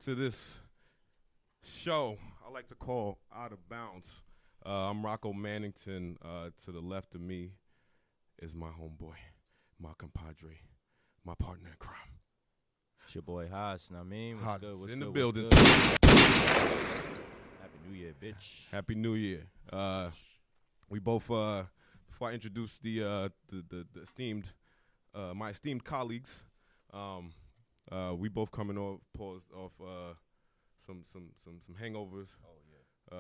to this show I like to call Out of Bounds. I'm ROCKO Mannington. To the left of me is my homeboy, my compadre, my partner in crime. It's your boy Haas, know what I mean? What's good? What's in good? the building. Happy New Year, bitch. Happy New Year. We both, before I introduce the esteemed, my esteemed colleagues, we both coming off some hangovers. Oh yeah.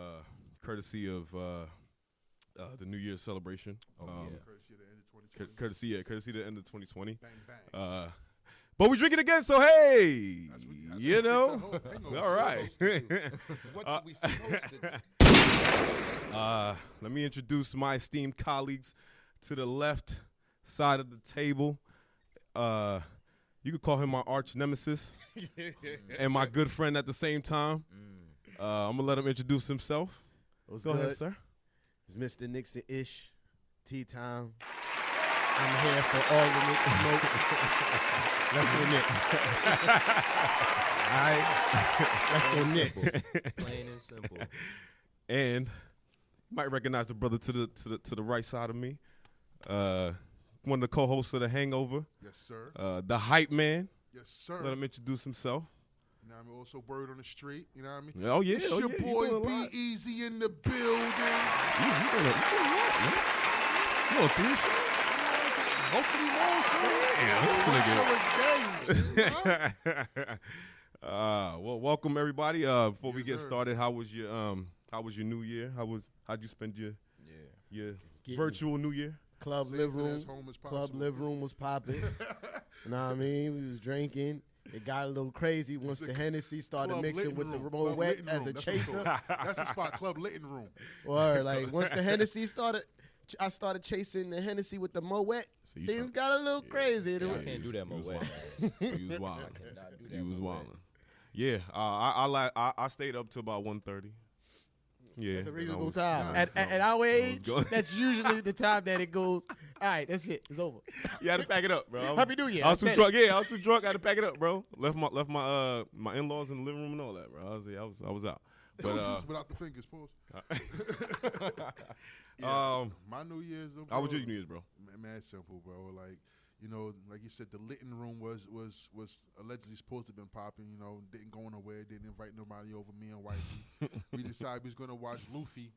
Courtesy of the New Year's celebration. Oh yeah. Courtesy of the end of 2020. Bang, bang. But we drinking again, so hey, That's you know, all right. What we supposed to do? Let me introduce my esteemed colleagues to the left side of the table. You could call him my arch nemesis and my good friend at the same time. I'm gonna let him introduce himself. What's Go good? ahead, sir. It's Mr. Nixon-ish. Tea time. I'm here for all the Knicks smoke. Let's go Knicks. All right. Let's go Knicks. Plain and simple. And you might recognize the brother to the right side of me. One of the co-hosts of The Hangover. Yes, sir. The hype man. Yes, sir. Let him introduce himself. You know what I mean? Also, word on the street. You know what I mean? Oh yeah, It's oh, your yeah, you boy doing a Be lot. Easy in the building. You doing a lot, man. You on 3 shows? Hopefully more, sir. Yeah, this nigga. Well, welcome everybody. Before we Yes, get sir. started, how was your New Year? How'd you spend your Getting virtual New Year? Club Save live it room. as home as Club possible. live room was popping. You know what I mean? We was drinking. It got a little crazy once It's the a Hennessy started Club mixing Litton with the room. Ramon Club Wet Litton as room. a That's what it's chaser. called. That's the spot, Club Litton Room. Or like once the Hennessy started, I started chasing the Hennessy with the Moet. So you Things tryna- got a little crazy. Yeah, I Yeah, can't do that you more was way. wildin'. You was wildin'. I cannot do that You was more way. wildin'. Yeah, I stayed up to about 1:30. Yeah, It's a and I reasonable was- time. I At our was age, going- that's usually the time that it goes, all right, that's it. It's over. You had to pack it up, bro. Happy New Year. I was I too said drunk. Yeah, I was too drunk. I had to pack it up, bro. Left my in-laws in the living room and all that, bro. I was out. But Without the fingers, pause. My New Year's, though, how was bro, your New Year's, bro? Mad simple, bro. Like, you know, like you said, the Litton room was allegedly supposed to have been popping. You know, didn't go nowhere. Didn't invite nobody over. Me and wifey. We decided we was gonna watch Luffy.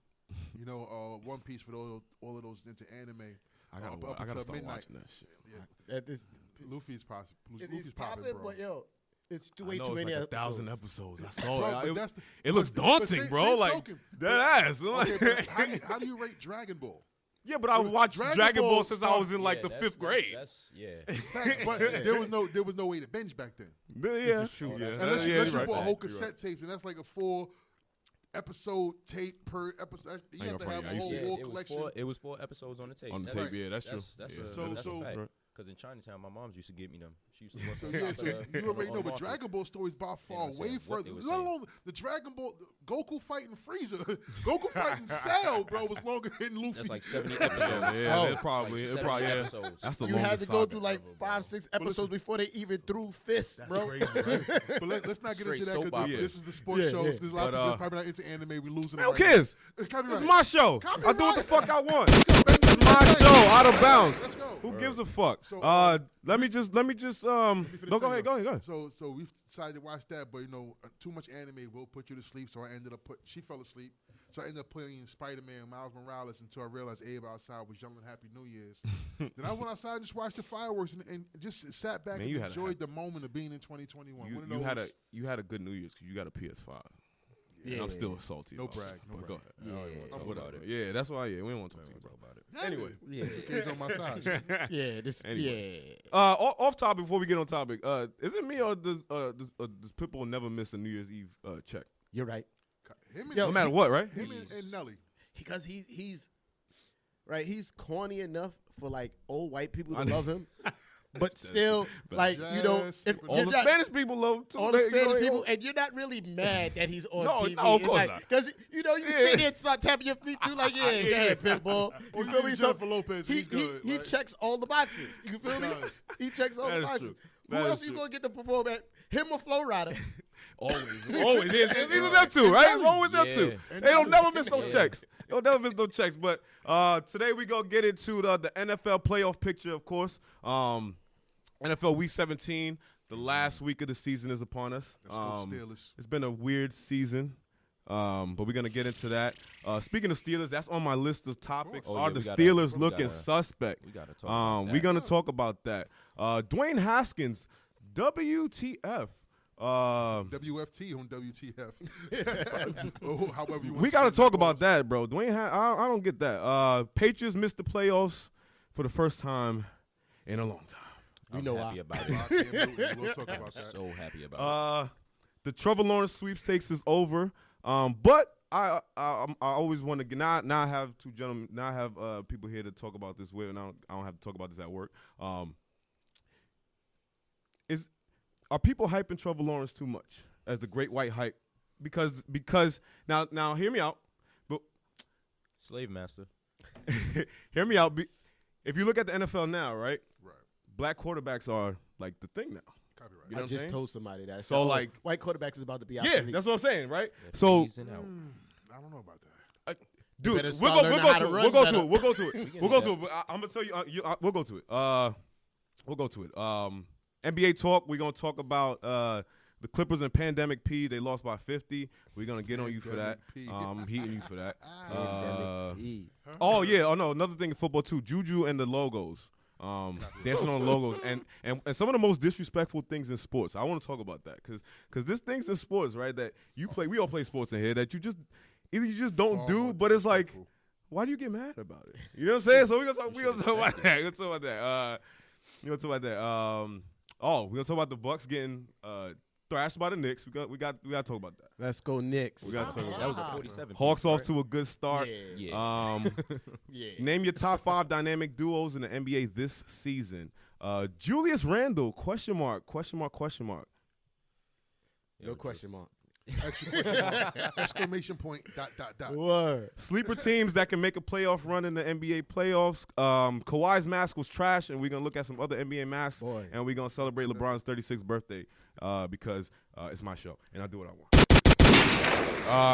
You know, One Piece for all of those into anime. I Up gotta until start midnight. watching that shit. Yeah, At this, Luffy's possible. it's Luffy's popping, popping, bro. but yo, it's I way know too it's many like 1,000 episodes. episodes. I saw Bro, it. but that's the- It looks but daunting, same- bro. same Like token. that ass. Okay, but how do you rate Dragon Ball? Yeah, but I watched Dragon Dragon Ball Ball since I was in like the Yeah, 5th grade. That's But there was no way to binge back then. Yeah, is true. yeah. Unless yeah, you you're right. bought a whole You're cassette right. tape, and that's like a 4-episode tape per episode. You ain't have to gonna have front a you. I used whole to- collection. It was 4 episodes on the tape. On the That's- tape, yeah, that's true. That's Yeah, a, So- that's so- a fact. Right. Because in Chinatown, my mom's used to give me them. She used to work So on yeah, top so of the- you already on know, the but market. Dragon Ball stories by far I'm saying way what further. they were Let alone the Dragon Ball, Goku fighting Frieza, Goku fighting Cell, bro, was longer than Luffy. That's like 70 episodes. Yeah, Oh. it probably, Like it probably, 70 yeah. episodes. That's the You longest had to go saga through like ever, 5-6 listen- episodes before they even threw fists, bro. Crazy, right? But let's not get Straight into that soap because opera. this is the sports Yeah, show. yeah. There's a lot But, of people probably not into anime. We losing. Man, who it right cares? now. Copyright. This is my show. I do what the Copyright. fuck I want. This is my show, Out of Bounds. Let's go. Who gives a fuck? So, let me just Let me finish no, go saying ahead, go ahead. So we've decided to watch that, but you know, too much anime will put you to sleep. So I ended up she fell asleep. So I ended up playing Spider-Man, Miles Morales, until I realized Abe outside was yelling Happy New Year's. Then I went outside and just watched the fireworks and just sat back Man, and you had a enjoyed the moment of being in 2021. One of You had a good New Year's because you got a PS5. Yeah. I'm still salty. No about brag, it, no but brag. go ahead. I don't even want to talk Whatever. about it. Yeah, that's why. Yeah, we don't want to talk I to you, don't bro. wanna talk about it. Yeah, Anyway. Yeah, kids on my side. yeah, this, Anyway. yeah. Off topic before we get on topic. Is it me or does Pitbull never miss a New Year's Eve check? You're right. Him and, Yo, No matter what, right? him and Nelly. Because he's right. He's corny enough for like old white people I to know. love him, but still, like you know, Yes, if but All you're the not, Spanish people love him too. all the They- Spanish you know, people, and you're not really mad that he's on No, TV. no, of It's course like, not. because you know you Yeah. sit there and start tapping your feet too, like yeah, go ahead, Pitbull. You feel me? So Jennifer Lopez, he he's good. he right? checks all the boxes. You feel me? does. He checks all That the is boxes. true. Who That else is you true. gonna get to perform at? Him or Flo Rida? Always. It's them two, right? It's always them two. Yeah. They don't never miss no Yeah. checks. They don't never miss no checks. But today we gonna get into the NFL playoff picture, of course. NFL Week 17, the last week of the season is upon us. Let's go Steelers. It's been a weird season. But we're gonna get into that. Speaking of Steelers, that's on my list of topics. Oh, Are yeah, the we gotta- Steelers we looking gotta- suspect? We gotta talk about that. We're gonna talk about that. Dwayne Haskins, WTF? WFT on WTF. Oh, however you want We to gotta say talk that about goes. that, bro. I don't get that. Patriots missed the playoffs for the first time in a long time. I'm know happy why. about Lock it. in, we'll talk I'm about that. so happy about it. The Trevor Lawrence sweepstakes is over. But I always want to now I have two gentlemen. Now I have people here to talk about this with, and I don't have to talk about this at work. Are people hyping Trevor Lawrence too much as the great white hype? Because now hear me out. But Slave master. hear me out. If you look at the NFL now, right? Right. Black quarterbacks are like the thing now. Copyright. You know I what I'm just saying? told somebody that. So, Oh, like- white quarterbacks is about to be out. Yeah, that's what I'm saying, right? They're So, phasing out. I don't know about that. dude, better we'll start go learning to how to it. run We'll go to better. it. We'll go to it. can We'll do go to it. But I'm gonna tell you. We'll go to it. We'll go to it. NBA talk. We're gonna talk about the Clippers and Pandemic P. They lost by 50. We're gonna get on you for that. Pandemic P. Heating you for that. Pandemic E. Oh yeah. Oh no. Another thing in football too. Juju and the logos. Dancing on logos and some of the most disrespectful things in sports. I want to talk about that because there's things in sports, right, that you play. We all play sports in here that you just either you just don't Far do, more but it's like, disrespectful. why do you get mad about it? You know what I'm saying? So we're gonna talk about that. We're gonna talk about that. We're gonna talk about that. We're gonna talk about the Bucks getting thrashed by the Knicks. We got to talk about that. Let's go Knicks. We gotta talk about That was a 47. Hawks piece, off right? to a good start. Yeah. Yeah. Name your top 5 dynamic duos in the NBA this season. Julius Randle, question mark. No question mark. Exclamation mark, exclamation point, dot, dot, dot. Word. Sleeper teams that can make a playoff run in the NBA playoffs. Kawhi's mask was trash, and we're going to look at some other NBA masks, Boy. and we're going to celebrate LeBron's 36th birthday because it's my show, and I do what I want.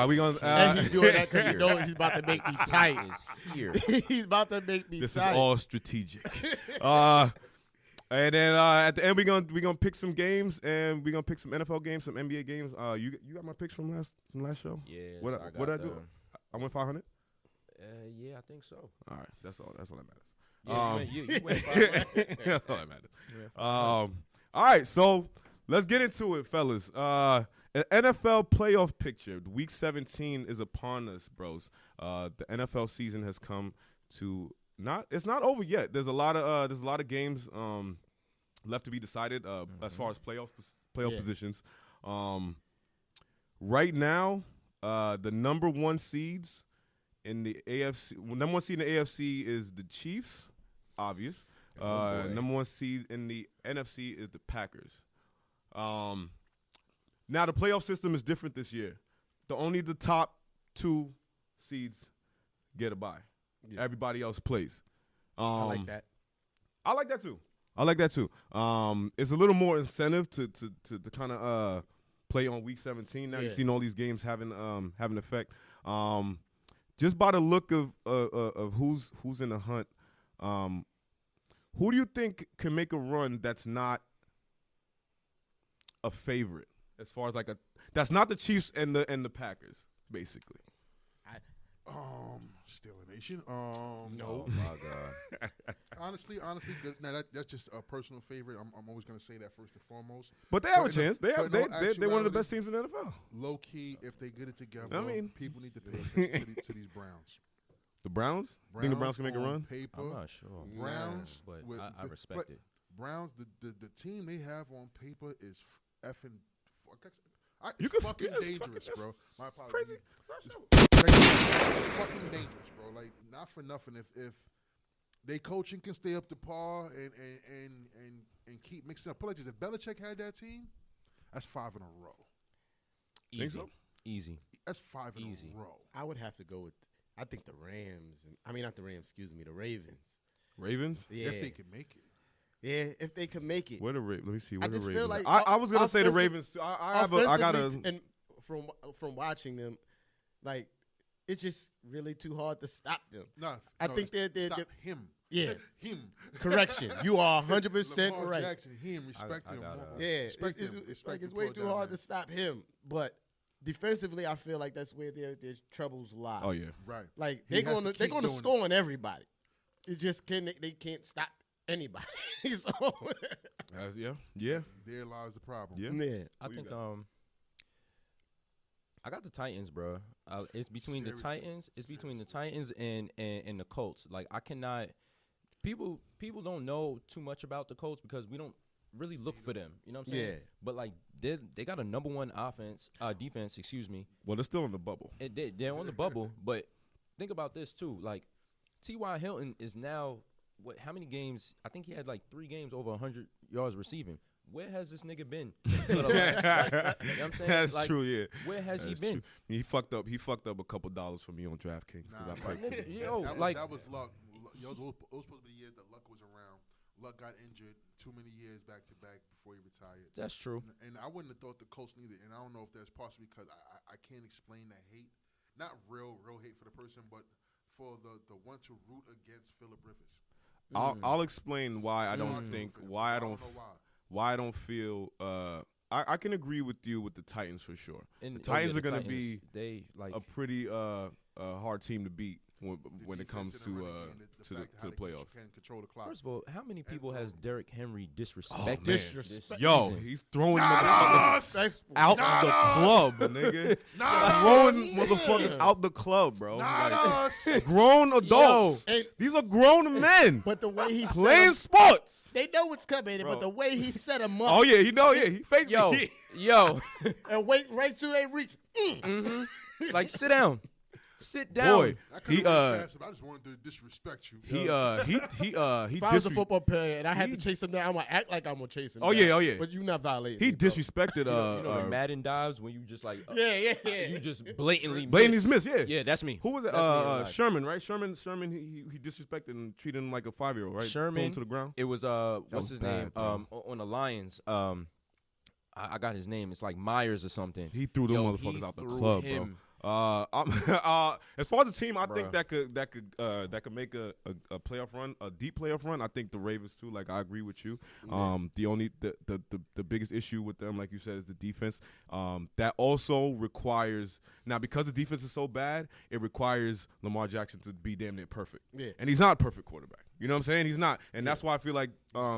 We gonna, And he's doing that because he knows he's about to make me tight. Is here. He's about to make me this is tight. all strategic. And then at the end, we're gonna pick some games, and we're gonna pick some NFL games, some NBA games. You got my picks from last show? Yeah. What I do? I went 500. Yeah, I think so. All right, that's all that matters. Yeah, you went 500. That's all that matters. All right, so let's get into it, fellas. An NFL playoff picture. Week 17 is upon us, bros. The NFL season has come to it's not over yet. There's a lot of games left to be decided as far as playoff positions. Right now, the number one seeds in the AFC. Number one seed in the AFC is the Chiefs, obvious. boy. Number one seed in the NFC is the Packers. Now the playoff system is different this year. Only the top 2 seeds get a bye. Yeah. Everybody else plays. I like that. I like that too. It's a little more incentive to kind of play on week 17. Now you've seen all these games having an effect. Just by the look of who's in the hunt, who do you think can make a run that's not a favorite as far as that's not the Chiefs and the Packers basically? Steeler Nation. Oh my God. Honestly, that's just a personal favorite. I'm always gonna say that first and foremost. But they have a But in chance. They're one of the actuality, best teams in the NFL. Low key, if they get it together, I mean- people need to pay attention to these Browns. The Browns? Think the Browns can make a on run? Paper, I'm not sure. Browns, But with I the- respect but it. Browns, the team they have on paper is effing. You It's could- fucking yeah, it's dangerous, fucking- bro. My it's apologies. crazy. It's fucking dangerous, bro. Like, not for nothing. If they coaching can stay up to par and keep mixing up. Put like this: if Belichick had that team, that's 5 in a row. Easy. so? Easy. That's 5 in Easy. a row. I would have to go with, I think the Rams. I mean, not the Rams, excuse me, the Ravens. Ravens? Yeah. If they can make it. Yeah, if they could make it. Where the Ravens? Let me see. Where the just feel Ravens? like I was gonna say the offensive- Ravens. Too. I got a. And from watching them, like it's just really too hard to stop them. I think they're stop him. Yeah. Him. Correction. You are 100% Lamar right. Jackson, him, respect him. Yeah, Respect him. it's Respect like him, it's way poor too down hard man. to stop him. But defensively, I feel like that's where their troubles lie. Oh yeah. Right. Like He they're has to gonna keep doing score on everybody. It just they can't stop anybody. So Yeah. There lies the problem. Yeah. yeah. I think I got the Titans, bro. It's between the Titans. It's between the Titans and the Colts. Like I cannot. People don't know too much about the Colts because we don't really look for them. You know what I'm saying? Yeah. But like they got a number one defense. Excuse me. Well, they're still in the bubble. They're on the bubble. But think about this too. Like T.Y. Hilton is now how many games? I think he had like 3 games over 100 yards receiving. Where has this nigga been? You know what I'm saying? That's like, true. Yeah. Where has he That's been? true. He fucked up. He fucked up a couple dollars for me on DraftKings because I my played. nigga, that was luck. Those were supposed to be the years that Luck was around. Luck got injured too many years back to back before he retired. That's true. And I wouldn't have thought the Colts neither. And I don't know if that's partially because I can't explain that hate. Not real hate for the person, but for the one to root against Phillip Rivers. I'll explain why I don't think why I don't know why I don't feel. I can agree with you with the Titans for sure. And, the Titans yeah, are going to Titans, be they like a pretty hard team to beat when it comes to the playoffs. Can control the clock. First of all, how many people has Derrick Henry Oh, disrespected? man. Yo, season? he's throwing Not motherfuckers us! out Not the us! club, nigga. Not Throwing us! motherfuckers out the club, bro. Not Like, us! grown adults. And- These are grown men But the way he playing set 'em, sports. they know what's coming. Bro. But the way he set them up. Oh yeah, he faked Yo, me. yo, And wait right till they reach. like sit down, sit down. Boy, I he could've went past him. I just wanted to disrespect you. he If I was a football player and I had to chase him down, I'm gonna act like I'm gonna chase him. Oh, down. yeah, oh, yeah. But you not violating. he me, bro. disrespected You know the Madden dives when you just like Yeah. you just blatantly miss, yeah. Yeah, that's me. Who was it? That's me in life. Sherman, right? Sherman. He disrespected and treated him like a 5-year-old, right? Threw Sherman him to the ground. It was what's was his bad, name? bro. On the Lions. I got his name. It's like Myers or something. He threw them Yo, motherfuckers he out the threw club, him. bro. As far as the team, I think Bruh. that could make a playoff run, a deep playoff run. I think the Ravens too. Like I agree with you. The biggest issue with them, like you said, is the defense. That also requires now because the defense is so bad, it requires Lamar Jackson to be damn near perfect. Yeah. And he's not a perfect quarterback. You know what I'm saying? He's not, and that's why I feel like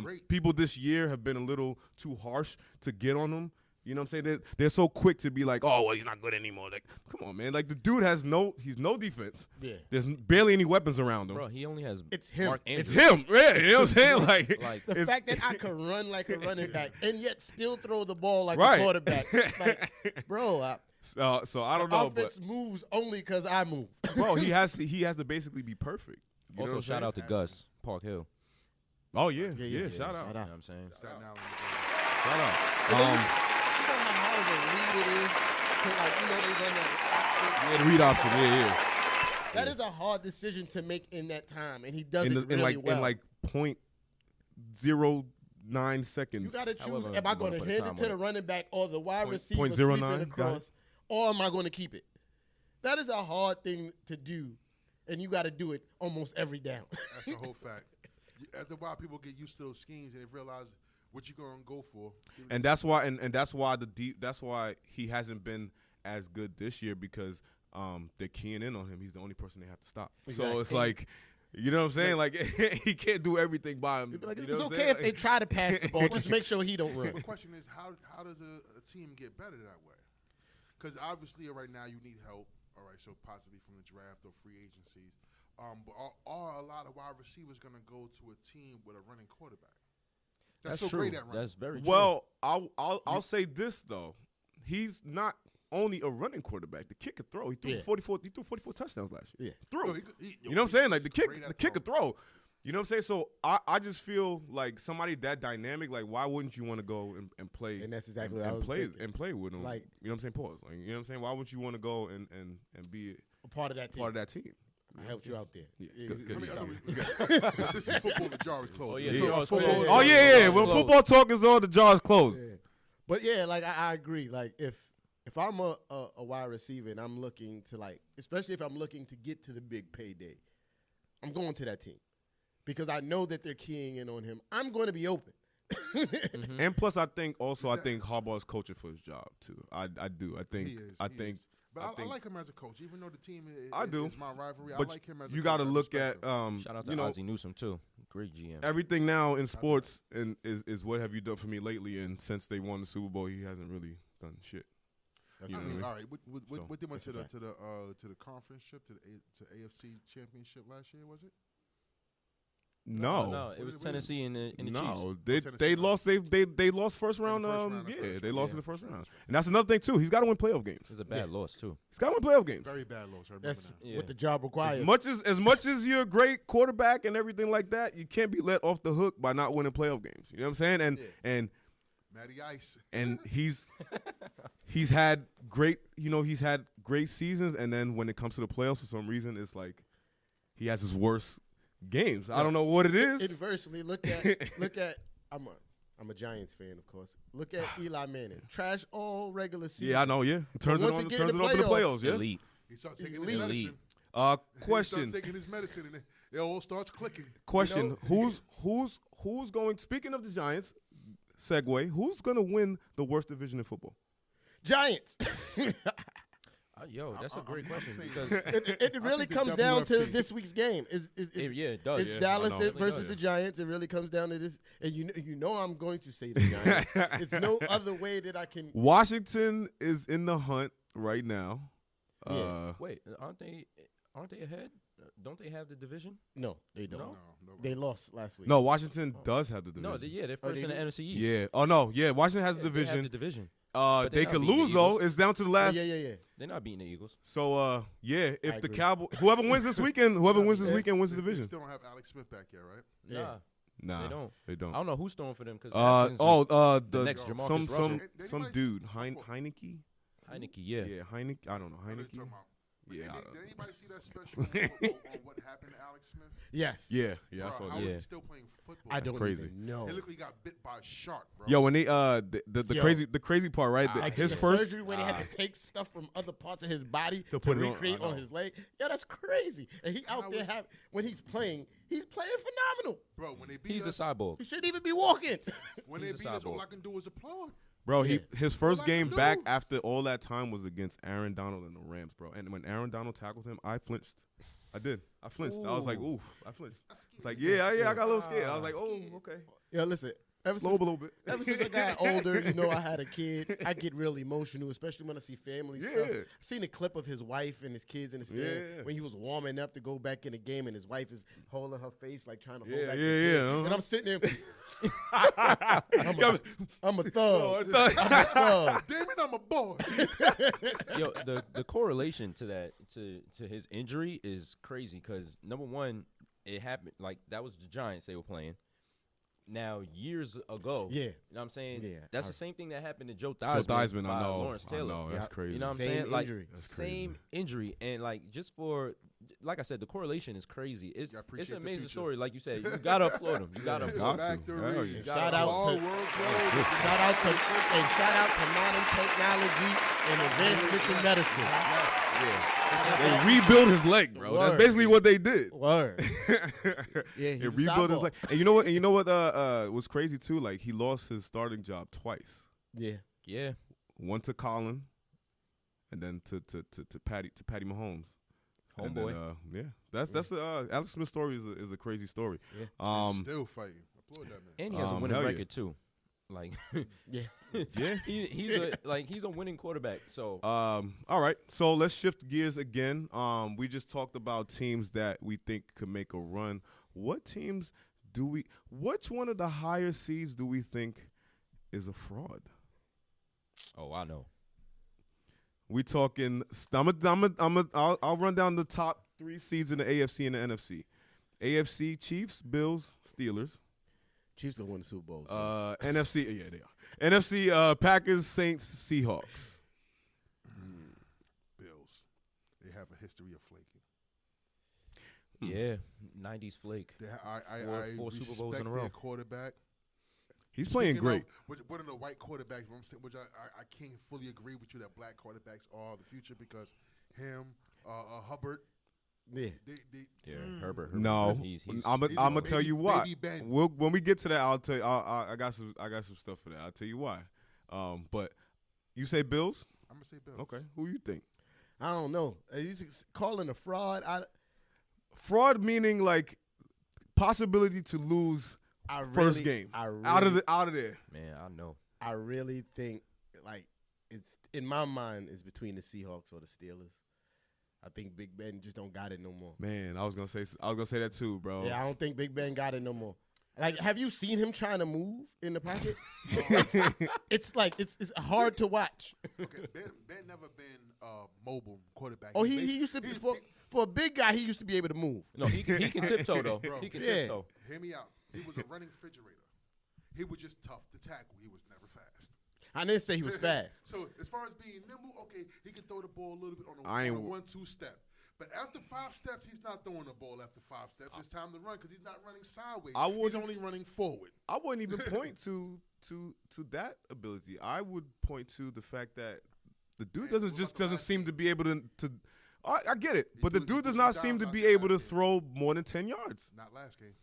great. people this year have been a little too harsh to get on him. You know what I'm saying? They're so quick to be like, oh, well, he's not good anymore. Like, come on, man. Like, the dude he's no defense. Yeah. There's barely any weapons around him. Bro, he only has It's him. Mark It's Andrews. him. Yeah, you know what I'm saying? Like, The fact that I could run like a running back and yet still throw the ball like Right. a quarterback. Like, bro, so I don't know, offense moves only because I move. but bro, he has to basically be perfect. You know Also, what I'm shout saying? out to Gus Park Hill. Oh yeah, Yeah, shout out. You know what I'm saying? Staten Island. Shout out. You know how hard of a read it is? To, like, they run that. Yeah, the read option. Yeah. That is a hard decision to make in that time, and he does In it really well. in like 0.09 seconds. You got to choose, However, am I you going wanna to put a hand time it to on the it. running back or the wide Point- receiver point sweeping 09, got it. across, or am I going to keep it? That is a hard thing to do, and you got to do it almost every down. That's the whole fact. After a while, people get used to those schemes and they realize what you're going to go for. And that's why, that's why he hasn't been as good this year because they're keying in on him. He's the only person they have to stop. So it's Exactly. like, you know what I'm saying? Like he can't do everything by him. You'd be like, You know it's what I'm okay saying? if they try to pass the ball. Just make sure he don't run. The question is, how does a team get better that way? Because obviously right now you need help. All right, so possibly from the draft or free agencies. But are a lot of wide receivers going to go to a team with a running quarterback? That's so true. great at running. That's very true. Well, I'll say this though, he's not only a running quarterback. The kick could throw. He threw Yeah. 44 touchdowns last year. Yeah. Threw. Yo, You know what I'm saying? Like the he's great kick, at the kick could throwing. throw. You know what I'm saying? So I just feel like somebody that dynamic, like why wouldn't you want to go and play? And that's exactly and, what I was play thinking. and play with him. Like- you know what I'm saying? Pause. Like you know what I'm saying? Why wouldn't you want to go and be A part of that team. part of that team? I helped you out there. Yeah, good, I mean, stop. this is football. The jar is closed. Oh, yeah, Yeah. the jar is Football- closed. Oh yeah. When Close. football talk is on, the jar is closed. Yeah. But yeah, like I agree. Like if I'm a wide receiver and I'm looking to especially if I'm looking to get to the big payday, I'm going to that team because I know that they're keying in on him. I'm going to be open. Mm-hmm. And plus, I think Harbaugh's coaching for his job too. I do. I think. He is, I he think. is. But I I think- like him as a coach, even though the team is my rivalry. But I like him as a you coach. got to I look respect at him. Shout out to you know, Ozzie Newsome too. Great GM. everything now in sports and is what have you done for me lately? And since they won the Super Bowl, he hasn't really done shit. That's You I know mean, what I all right. What they went That's to a the fact. to the conference ship to AFC championship last year? Was it? No, it was What- Tennessee in the Chiefs. no, Tennessee they lost. lost. They lost first round. first round, Yeah, first they round. lost Yeah. in the first round. And that's another thing too. He's got to win playoff games. It was a bad loss too. He's got to win playoff games. Very bad loss. I remember That's that. Yeah. what the job requires. As much as you're a great quarterback and everything like that, you can't be let off the hook by not winning playoff games. You know what I'm saying? And Matty Ice. and he's had great seasons, and then when it comes to the playoffs, for some reason, it's like he has his worst games. I don't know what it is. Inversely, look at I'm a Giants fan, of course. Look at Eli Manning. Trash all regular season. Yeah, I know. Yeah, turns it once on. it get Turns in it the off in the playoffs, playoffs. Yeah. Elite. He starts taking Elite. his medicine. He Question. starts taking his medicine, and it all starts clicking. Question. Who's going? Speaking of the Giants, segue. Who's going to win the worst division in football? Giants. Yo, that's a great I'm question saying- because It really think the comes down to WFT. this week's game. It's yeah, it does. It's yeah. Dallas I know. versus Yeah. the Giants. It really comes down to this, and you know I'm going to say the Giants. It's no other way that I can. Washington is in the hunt right now. Yeah. Wait, aren't they ahead? Don't they have the division? No, they don't. No? They lost last week. No, Washington does have the division. No, they're Oh, first they in the do? NFC East. Yeah. Oh no. Yeah. Washington has Yeah, the they have division. the division. They they're not could beating the lose though. Eagles. It's down to the Oh, last. yeah. They're not beating the Eagles. So if the agree. Cowboy, whoever wins this weekend, wins They the They division. still don't have Alex Smith back yet, right? Yeah. Nah, Nah, they don't. They don't. I don't know who's throwing for them because The next Jamarcus some Russell. dude Anybody- Heineke. Heineke. Yeah. Yeah, Heineke. I don't know What are you Heineke. talking about? Yeah, Did anybody see that special on what happened to Alex Smith? Yes. yeah. I Bro, saw how that. is Yeah. he still playing football? I That's don't crazy. even know. It looked like he got bit by a shark, bro. Yo, when they the crazy part, right? Like His the first surgery when he had to take stuff from other parts of his body to put it on- recreate I on know. his leg. Yeah, that's crazy. And he out How there is- when he's playing phenomenal. Bro, when they beat He's a us, cyborg. He shouldn't even be walking. when they he's a beat us, all cyborg. I can do is applaud. Bro, Yeah. his first What I game can back do? after all that time was against Aaron Donald and the Rams, bro. And when Aaron Donald tackled him, I flinched. I did. I flinched. I was like, ooh, I flinched. It's like, yeah, I got a little scared. I was like, oh, okay. Yeah, listen. Slow up a little bit. Ever since I got older, I had a kid, I get real emotional, especially when I see family stuff. Yeah. I seen a clip of his wife and his kids in the stand Yeah. when he was warming up to go back in the game, and his wife is holding her face like trying to hold Yeah, back yeah, the kid. yeah, uh-huh. And I'm sitting there. I'm a thug. Oh, I'm a thug. Damn it, I'm a boy. Yo, the correlation to that to his injury is crazy because number one, it happened like that was the Giants they were playing. Now years ago, Yeah. you know what I'm saying? Yeah, That's I- the same thing that happened to Joe Joe Theismann, Theismann, by I know. Lawrence Taylor. I know. That's Yeah. crazy. You know what I'm Same saying? Like injury. That's crazy. same injury, and like just for, like I said, the correlation is crazy. It's Yeah, it's appreciate an the amazing future. story. Like you said, you gotta applaud him. You gotta applaud Got him. to. Hell yeah. got Shout it. out All to world shout out to modern technology and advancements in medicine. They rebuilt his leg, bro. That's Word. basically what they did. Word. Yeah, It he's a rebuilt his cyborg. leg. And you know what? Was crazy too? Like he lost his starting job twice. Yeah. Yeah, One to Colin, and then to Patty Mahomes. And then, homeboy. yeah, that's Alex Smith's story is a crazy story. Yeah. still fighting. Applaud that man. And he has a winning hell yeah. record too. Like Yeah. Yeah. he's a winning quarterback. So All right, so let's shift gears again. We just talked about teams that we think could make a run. Which one of the higher seeds do we think is a fraud? oh, I know. We talking. I'll run down the top 3 seeds in the AFC and the NFC. AFC: Chiefs, Bills, Steelers. Chiefs gonna win the Super Bowl. NFC, yeah, they are. NFC: Packers, Saints, Yeah, 90s flake. I Four Super respect Bowls in a row. their quarterback. He's playing Speaking great. of, one of the white quarterbacks, which I can't fully agree with you that black quarterbacks are the future because him, Hubbard, Yeah. Yeah, Herbert. No, he's I'm gonna tell you why. Baby Ben. When we get to that, I'll tell you. I got some stuff for that. I'll tell you why. But you say Bills? I'm gonna say Bills. Okay, who you think? I don't know. He's calling a fraud. Fraud meaning like possibility to lose first game out of there. Man, I know. I really think like it's in my mind it's between the Seahawks or the Steelers. I think Big Ben just don't got it no more. Man, I was gonna say that too, bro. Yeah, I don't think Big Ben got it no more. Like, have you seen him trying to move in the pocket? It's like it's hard to watch. Okay, Ben never been mobile quarterback. Oh, he used to be for a big guy. He used to be able to move. No, he can tiptoe though. Bro, He can yeah. tiptoe. Hear me out. He was a running refrigerator. He was just tough to tackle. He was never fast. I didn't say he was fast. So as far as being nimble, okay, he can throw the ball a little bit on I a ain't- 1-2 step. But after 5 steps, he's not throwing the ball after 5 steps. It's time to run because he's not running sideways. He's wouldn't- only running forward. I wouldn't even point to that ability. I would point to the fact that the dude Man, what about the doesn't last seem to be able to. I get it, He but the threw dude does some not dimes seem to out be there able to last game. throw more than 10 yards. Not last game.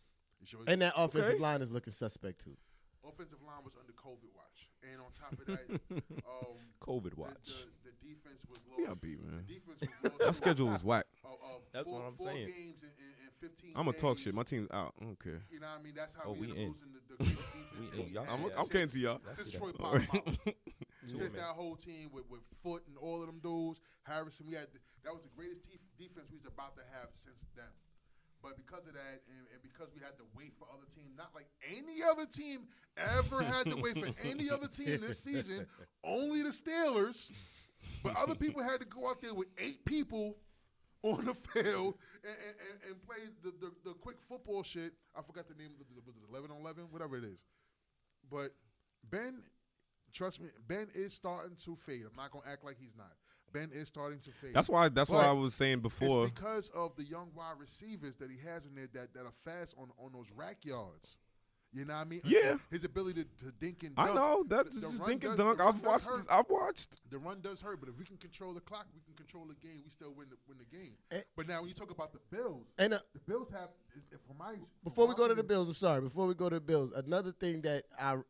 He showed And that offensive Okay. line is looking suspect too. offensive line was under COVID watch. And on top of that, COVID watch. The defense was lost. Yeah, beat, man. The defense was lost. That schedule was whack. That's what I'm saying. 4 games in 15 I'm gonna talk days. shit. My team's out. I don't care. You know what I mean? That's how Oh, we we ended in. up losing the greatest defense We that in. we Y'all- had I'm came to y'all. since see Troy that. Polamalu. Two Since men. that whole team with Foot and all of them dudes, Harrison, that was the greatest defense we was about to have since then. But because of that, and because we had to wait for other teams, not like any other team ever had to wait for any other team this season, only the Steelers. But other people had to go out there with 8 people on the field and play the quick football shit. I forgot the name of it. Was it 11-on-11? Whatever it is. But Ben, trust me, Ben is starting to fade. I'm not going to act like he's not. Ben is starting to fade. That's why I was saying before. It's because of the young wide receivers that he has in there that are fast on those rack yards. You know what I mean? Yeah. His ability to dink and dunk. I know that's the just run dink and does- dunk. the run I've does watched. hurt. I've watched. The run does hurt, but if we can control the clock, we can control the game. We still win the game. And- But now when you talk about the Bills, And the Bills have for my before we go to the Bills, I'm sorry. Before we go to the Bills, another thing that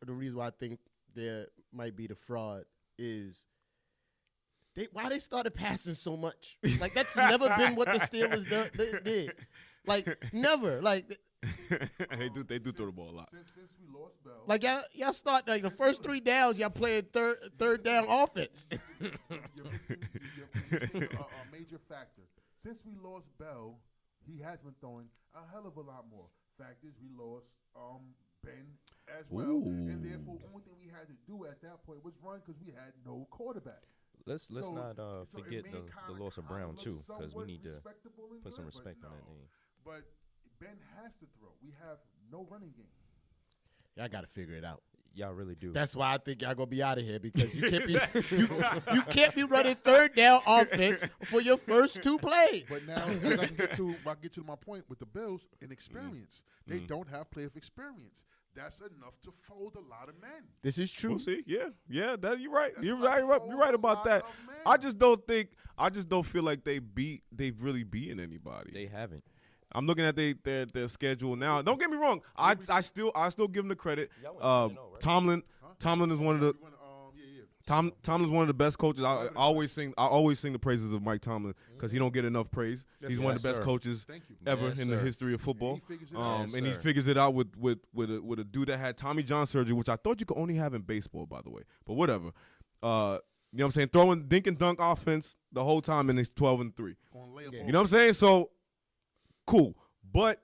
the reason why I think there might be the fraud is why they started passing so much. Like that's never been what the Steelers did. Like never. Like they do throw the ball a lot. Since we lost Bell, like y'all start like the first 3 downs y'all playing third down offense. you're missing a major factor. Since we lost Bell, he has been throwing a hell of a lot more. Fact is, we lost Ben as well, and therefore, the only thing we had to do at that point was run because we had no quarterback. Let's So- not so it forget made the kinda- loss of kinda Brown look too, because we somewhat need to respectable and put some good, but respect on that no. name. But Ben has to throw. We have no running game. Y'all got to figure it out. Y'all really do. That's why I think y'all gonna be out of here because you can't be you can't be running third down offense for your first 2 plays. But now, as I can get to my point with the Bills, inexperience. They don't have playoff experience. That's enough to fold a lot of men. This is true. We'll see. Yeah. That you're right. That's You're like right. a You're right about lot that. of men. I just don't feel like they've really beaten anybody. They haven't. I'm looking at their schedule now. Don't get me wrong. I still give them the credit. Y'all went 10-0, right? Tomlin is one of the Tomlin's one of the best coaches. I always sing the praises of Mike Tomlin because he don't get enough praise. He's one of the Yes, best sir. coaches Thank you. ever Yes, in the sir. history of football. He figures it out. Yes, And he sir. figures it out with a dude that had Tommy John surgery, which I thought you could only have in baseball, by the way. But whatever. You know what I'm saying? Throwing dink and dunk offense the whole time, and it's 12-3. You know what I'm saying? So cool, but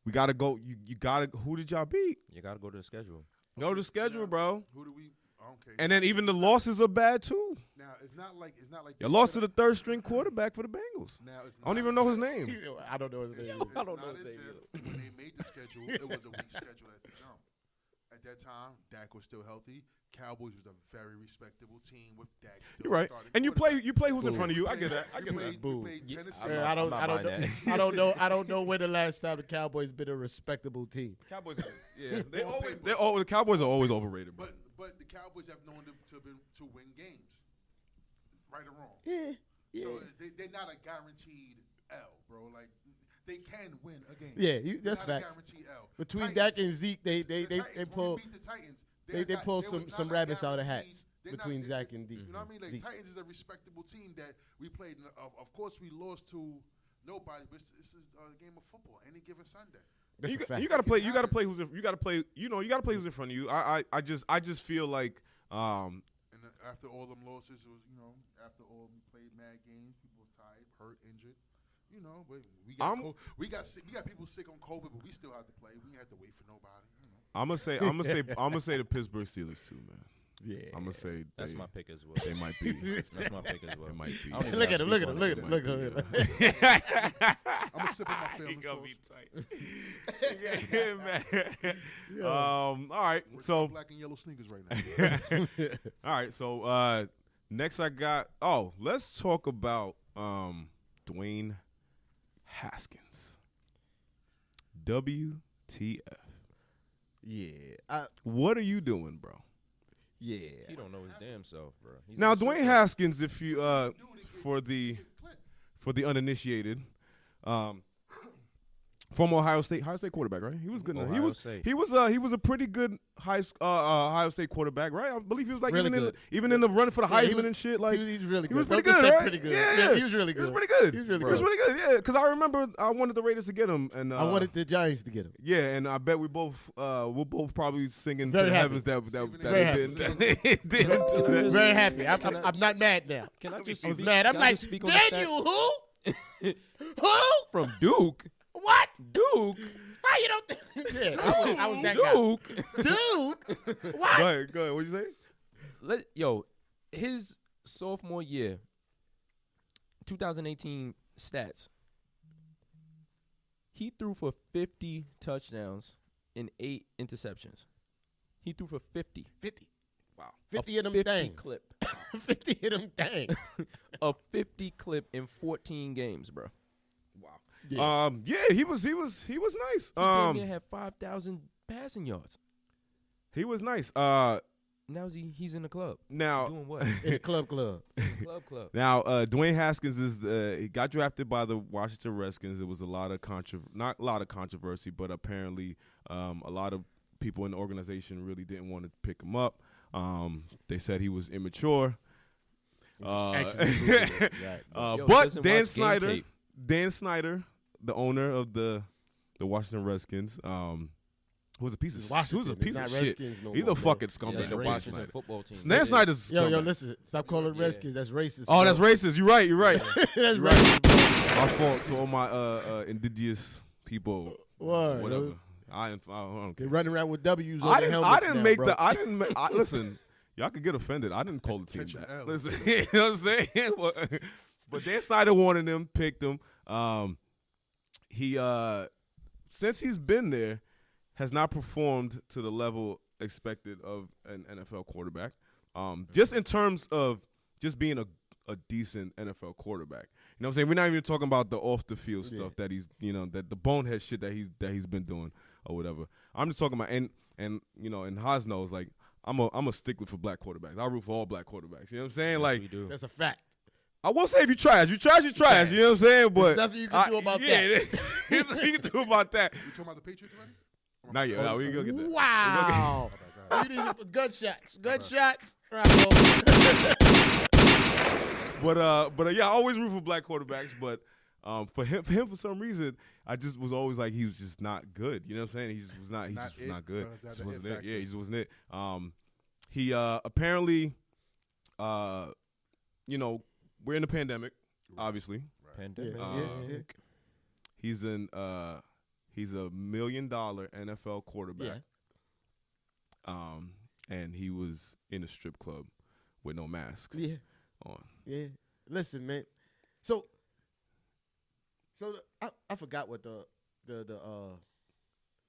we gotta go. You gotta. Who did y'all beat? You got to go to the schedule. Go to the schedule, bro. Who do we? Okay. And then even the losses are bad too. Now it's not like You lost to the third string quarterback for the Bengals. Now it's I don't not- even know his name. I don't know his name. It's I don't not know as his name. if when they made the schedule, it was a weak schedule at the jump. at that time, Dak was still healthy. Cowboys was a very respectable team with Dak still You're right. starting And you quarterback. play who's in front of you. I get that. I get that. We played Tennessee. I'm I not don't buying know. that. I don't know when the last time the Cowboys been a respectable team. Cowboys, yeah, the Cowboys are always overrated. Bro. But the Cowboys have known them to win games, right or wrong. Yeah. So they're not a guaranteed L, bro. Like they can win a game. Yeah, They're that's not a facts. guaranteed L. Between Titans- Dak and Zeke, they the Titans, pull when we beat the Titans. they pull there was some not a rabbits out of guaranteed- hats they're not- between they- Zach and You know what I mean? Like Zeke. Titans is a respectable team that we played. Of course, we lost to nobody, but this is a game of football. Any given Sunday. That's a fact. You gotta play. You gotta play who's. You gotta play. You gotta play who's in front of you. I just feel like. And after all them losses, it was after all we played mad games, people were tired, hurt, injured. But we got sick, we got people sick on COVID, but we still had to play. We didn't have to wait for nobody. I'm gonna say the Pittsburgh Steelers too, man. Yeah. I'm gonna say That's my pick as well. They might be. That's my pick as well. It might be. I don't even Look gotta at him, speak look at on him, it. look at him. I'm gonna sip on my feelings. He gonna be boys. tight. Yeah, man. All right. We're So black and yellow sneakers right now. all right. So next I got. Oh, let's talk about Dwayne Haskins. WTF? Yeah. What are you doing, bro? Yeah. He don't know his damn self, bro. He's Now, a Dwayne shit Haskins, if you for the uninitiated, former Ohio State quarterback, right? He was good. Ohio State. He was a pretty good Ohio State quarterback, right? I believe he was like Really even in the run for the Yeah, he Heisman was- and shit. Like He's really good. he was pretty Don't good, say right? pretty good. Yeah, He was really He was good. pretty good. He was really He good. was really good. Yeah, because I remember I wanted the Raiders to get him, and I wanted the Giants to get him. yeah, and I bet we'll both probably singing Very to the happy. heavens that Very it happy. didn't didn't do that. Very happy. Can I- I'm not mad now. Can I just I was speak- mad. I'm can I like, just speak on the Daniel, stats? who? Who? From Duke. What? Duke. How you don't think? Yeah, I was that Duke. guy. Duke? What? Go ahead. What'd you say? His sophomore year, 2018 stats. He threw for 50 touchdowns and 8 interceptions. He threw for 50. 50. Wow. 50 of them 50 things. clip. 50 of them things. A 50 clip in 14 games, bro. Wow. He was nice. He damn near had 5,000 passing yards. He was nice. Now he's in the club. Now Doing what? In the club. club. Now, Dwayne Haskins he got drafted by the Washington Redskins. It was a lot of not a lot of controversy, but apparently a lot of people in the organization really didn't want to pick him up. They said he was immature. Actually, right. Yo, But doesn't Dan watch game Snyder, tape. the owner of the Washington Redskins, was a piece of Washington. It's not shit. Redskins no He's more, a fucking Yeah, scumbag. they the racist. Washington football team. Dan Snyder's a Yo, scumbag. listen. Stop calling Yeah. Redskins. That's racist. Oh, bro. that's racist. You're right. That's You're right. racist. My fault to all my indigenous people. Word. Whatever. I don't They care. running around with W's on I their didn't. helmets I didn't now, make bro. the. I didn't. Listen. Y'all could get offended. I didn't call the team Catch that. an L. Listen, you know what I'm saying? But Dan Snyder wanted him, picked him. He since he's been there, has not performed to the level expected of an NFL quarterback. Just in terms of just being a decent NFL quarterback. You know what I'm saying? We're not even talking about the off the field stuff that he's, that the bonehead shit that he's been doing or whatever. I'm just talking about and and Haas knows, like, I'm a stickler for black quarterbacks. I root for all black quarterbacks. You know what I'm saying? Like, we do. That's a fact. I won't say if you trash. You trash. You trash. You know what I'm saying? But There's nothing you can do about that. you can do about that. You talking about the Patriots already? Not yet. No, we can go get that. Wow. Go ahead. You need some gunshots. Gunshots. Right, But yeah, I always root for black quarterbacks. But for him, for some reason, I just was always like, he was just not good. You know what I'm saying? He just was not. He just was not good. That's Just the wasn't it it. factor. Yeah, he just wasn't it. He apparently, we're in a pandemic, obviously. Pandemic. Yeah. He's a $1 million NFL quarterback. And he was in a strip club with no mask Yeah. on. Yeah. Listen, man. So I forgot what the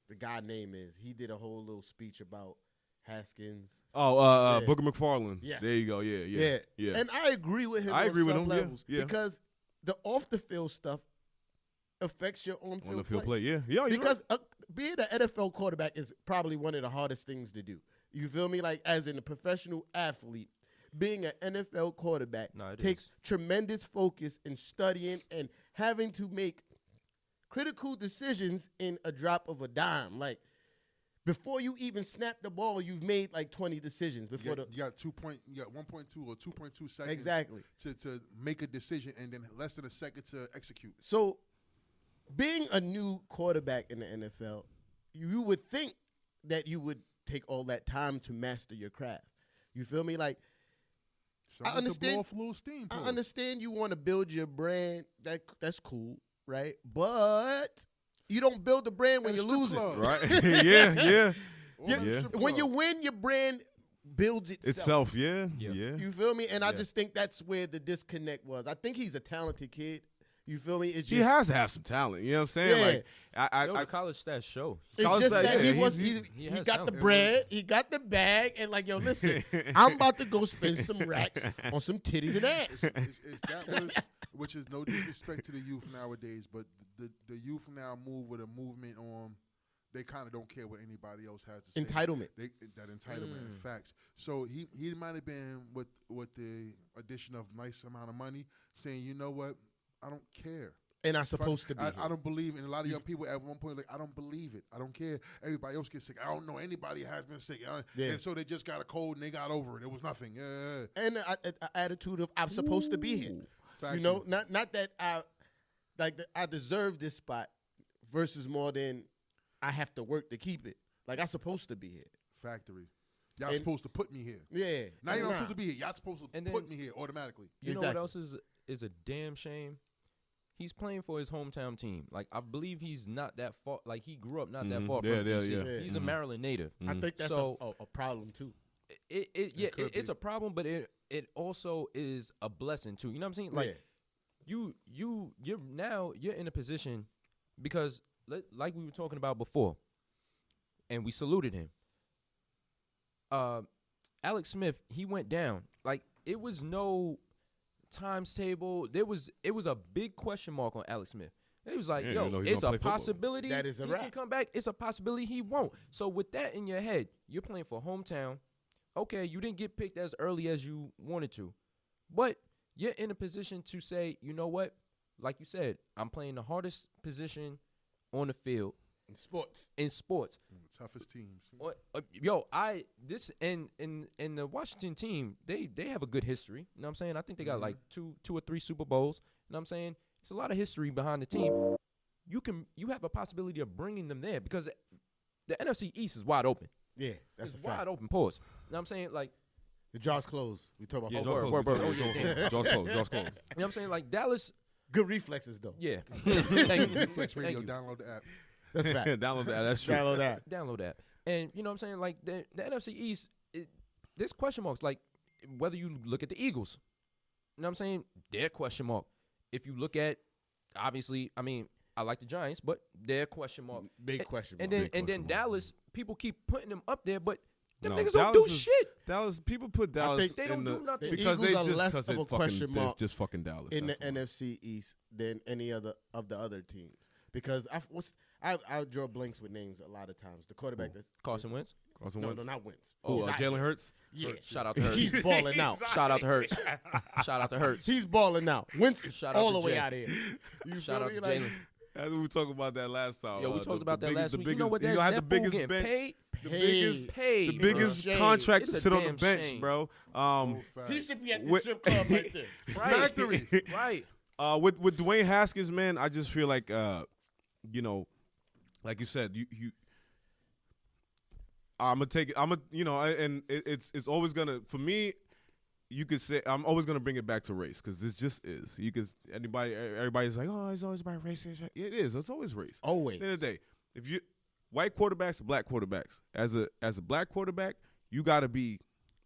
the guy name is. He did a whole little speech about Haskins. Oh, Yeah. Booker McFarland. Yes. There you go. Yeah. And I agree with him I on agree with some him, yeah, levels yeah. because the off the field stuff affects your on On the field field play. play. Yeah. You're Because being an NFL quarterback is probably one of the hardest things to do. You feel me? Like as in a professional athlete, being an NFL quarterback takes tremendous focus in studying and having to make critical decisions in a drop of a dime. Like before you even snap the ball, you've made like 20 decisions before you got 1.2 or 2.2 seconds exactly to make a decision, and then less than a second to execute. So, being a new quarterback in the NFL, you would think that you would take all that time to master your craft. You feel me? Like I understand. Blow off a little steam. I understand you want to build your brand. That's cool, right? But you don't build the brand when you're losing. right. Yeah. When you win, your brand builds itself. Yeah. You feel me? And I just think that's where the disconnect was. I think he's a talented kid. You feel me? It's just, he has to have some talent. You know what I'm saying? Yeah. Like the college stats show. It's just that he got talent. the bread, he got the bag, and like, yo, listen, I'm about to go spend some racks on some titties and ass. It's that which is no disrespect to the youth nowadays, but the youth now move with a movement on. They kind of don't care what anybody else has to say. Entitlement. That entitlement and facts. So he might have been with the addition of nice amount of money, saying, you know what, I don't care. And I'm supposed to be. I don't believe in a lot of young people at one point. Like, I don't believe it. I don't care. Everybody else gets sick. I don't know anybody has been sick. And so they just got a cold and they got over it. It was nothing. And an attitude of I'm supposed to be here. Factory. You know, not that I deserve this spot versus more than I have to work to keep it. Like I'm supposed to be here. Factory. Y'all supposed to put me here. Yeah. Now you're not supposed to be here. Y'all supposed to put me here automatically. You know what else is a damn shame? He's playing for his hometown team. Like I believe he's not that far. Like he grew up not that far from DC. Yeah. He's a Maryland native. I think that's a problem too. It's a problem, but it also is a blessing too. You know what I'm saying? Like you're in a position because like we were talking about before, and we saluted him. Alex Smith, he went down. Like it was no times table. It was a big question mark on Alex Smith. It was like, it's a possibility that is a he wrap. can come back. It's a possibility he won't. So with that in your head, you're playing for hometown. Okay, you didn't get picked as early as you wanted to, but you're in a position to say, you know what? Like you said, I'm playing the hardest position on the field in sports. Toughest teams. In the Washington team, they have a good history. You know what I'm saying? I think they got like two or three Super Bowls. You know what I'm saying? It's a lot of history behind the team. You have a possibility of bringing them there because the NFC East is wide open. Yeah, that's it's a fact. wide open. Pause. You know what I'm saying? Like the jaw's closed. We talk about jaws word. Jaws closed. You know what I'm saying? Like Dallas. Good reflexes though. Yeah. Thank you. Reflex Radio. Download the app. That's fact. Download that. That's true. Download that. And you know what I'm saying? Like the NFC East, there's question marks. Like whether you look at the Eagles, you know what I'm saying? They're question mark. If you look at, obviously, I mean, I like the Giants, but they're question mark. Big question mark. And then Dallas, people keep putting them up there, but them No, niggas Dallas don't do is- shit. Dallas, people put Dallas they don't do nothing. because The they Eagles are just less because of a it fucking question mark it's just fucking Dallas in the that's why. NFC East than any other of the other teams because I draw blanks with names a lot of times. The quarterback that's Carson Wentz. Carson no, Wentz. not Wentz. Who, He's out Jalen here. Hurts? Yeah, Shout out to Hurts. he's balling out. Shout out to Hurts. Shout out to Hurts. He's balling out. Wentz is Shout out all to the way Jay. out of here. You Shout feel out me? to Like, Jalen. We talked about that last time. Yo, we talked about that last week. You know what? He That, gonna have that the fool biggest getting bench. paid. The bro. biggest Shame. contract It's to a sit on the damn bench, shame. bro. He should be at the Wh- strip club like this. Right. Factory. Right. With Dwayne Haskins, man, I just feel like like you said, I'm gonna take it. And it's always gonna for me. You could say I'm always gonna bring it back to race because it just is. Everybody's like, oh, it's always about race. It is. It's always race. Always. At the end of the day, if you white quarterbacks, black quarterbacks. As a black quarterback, you got to be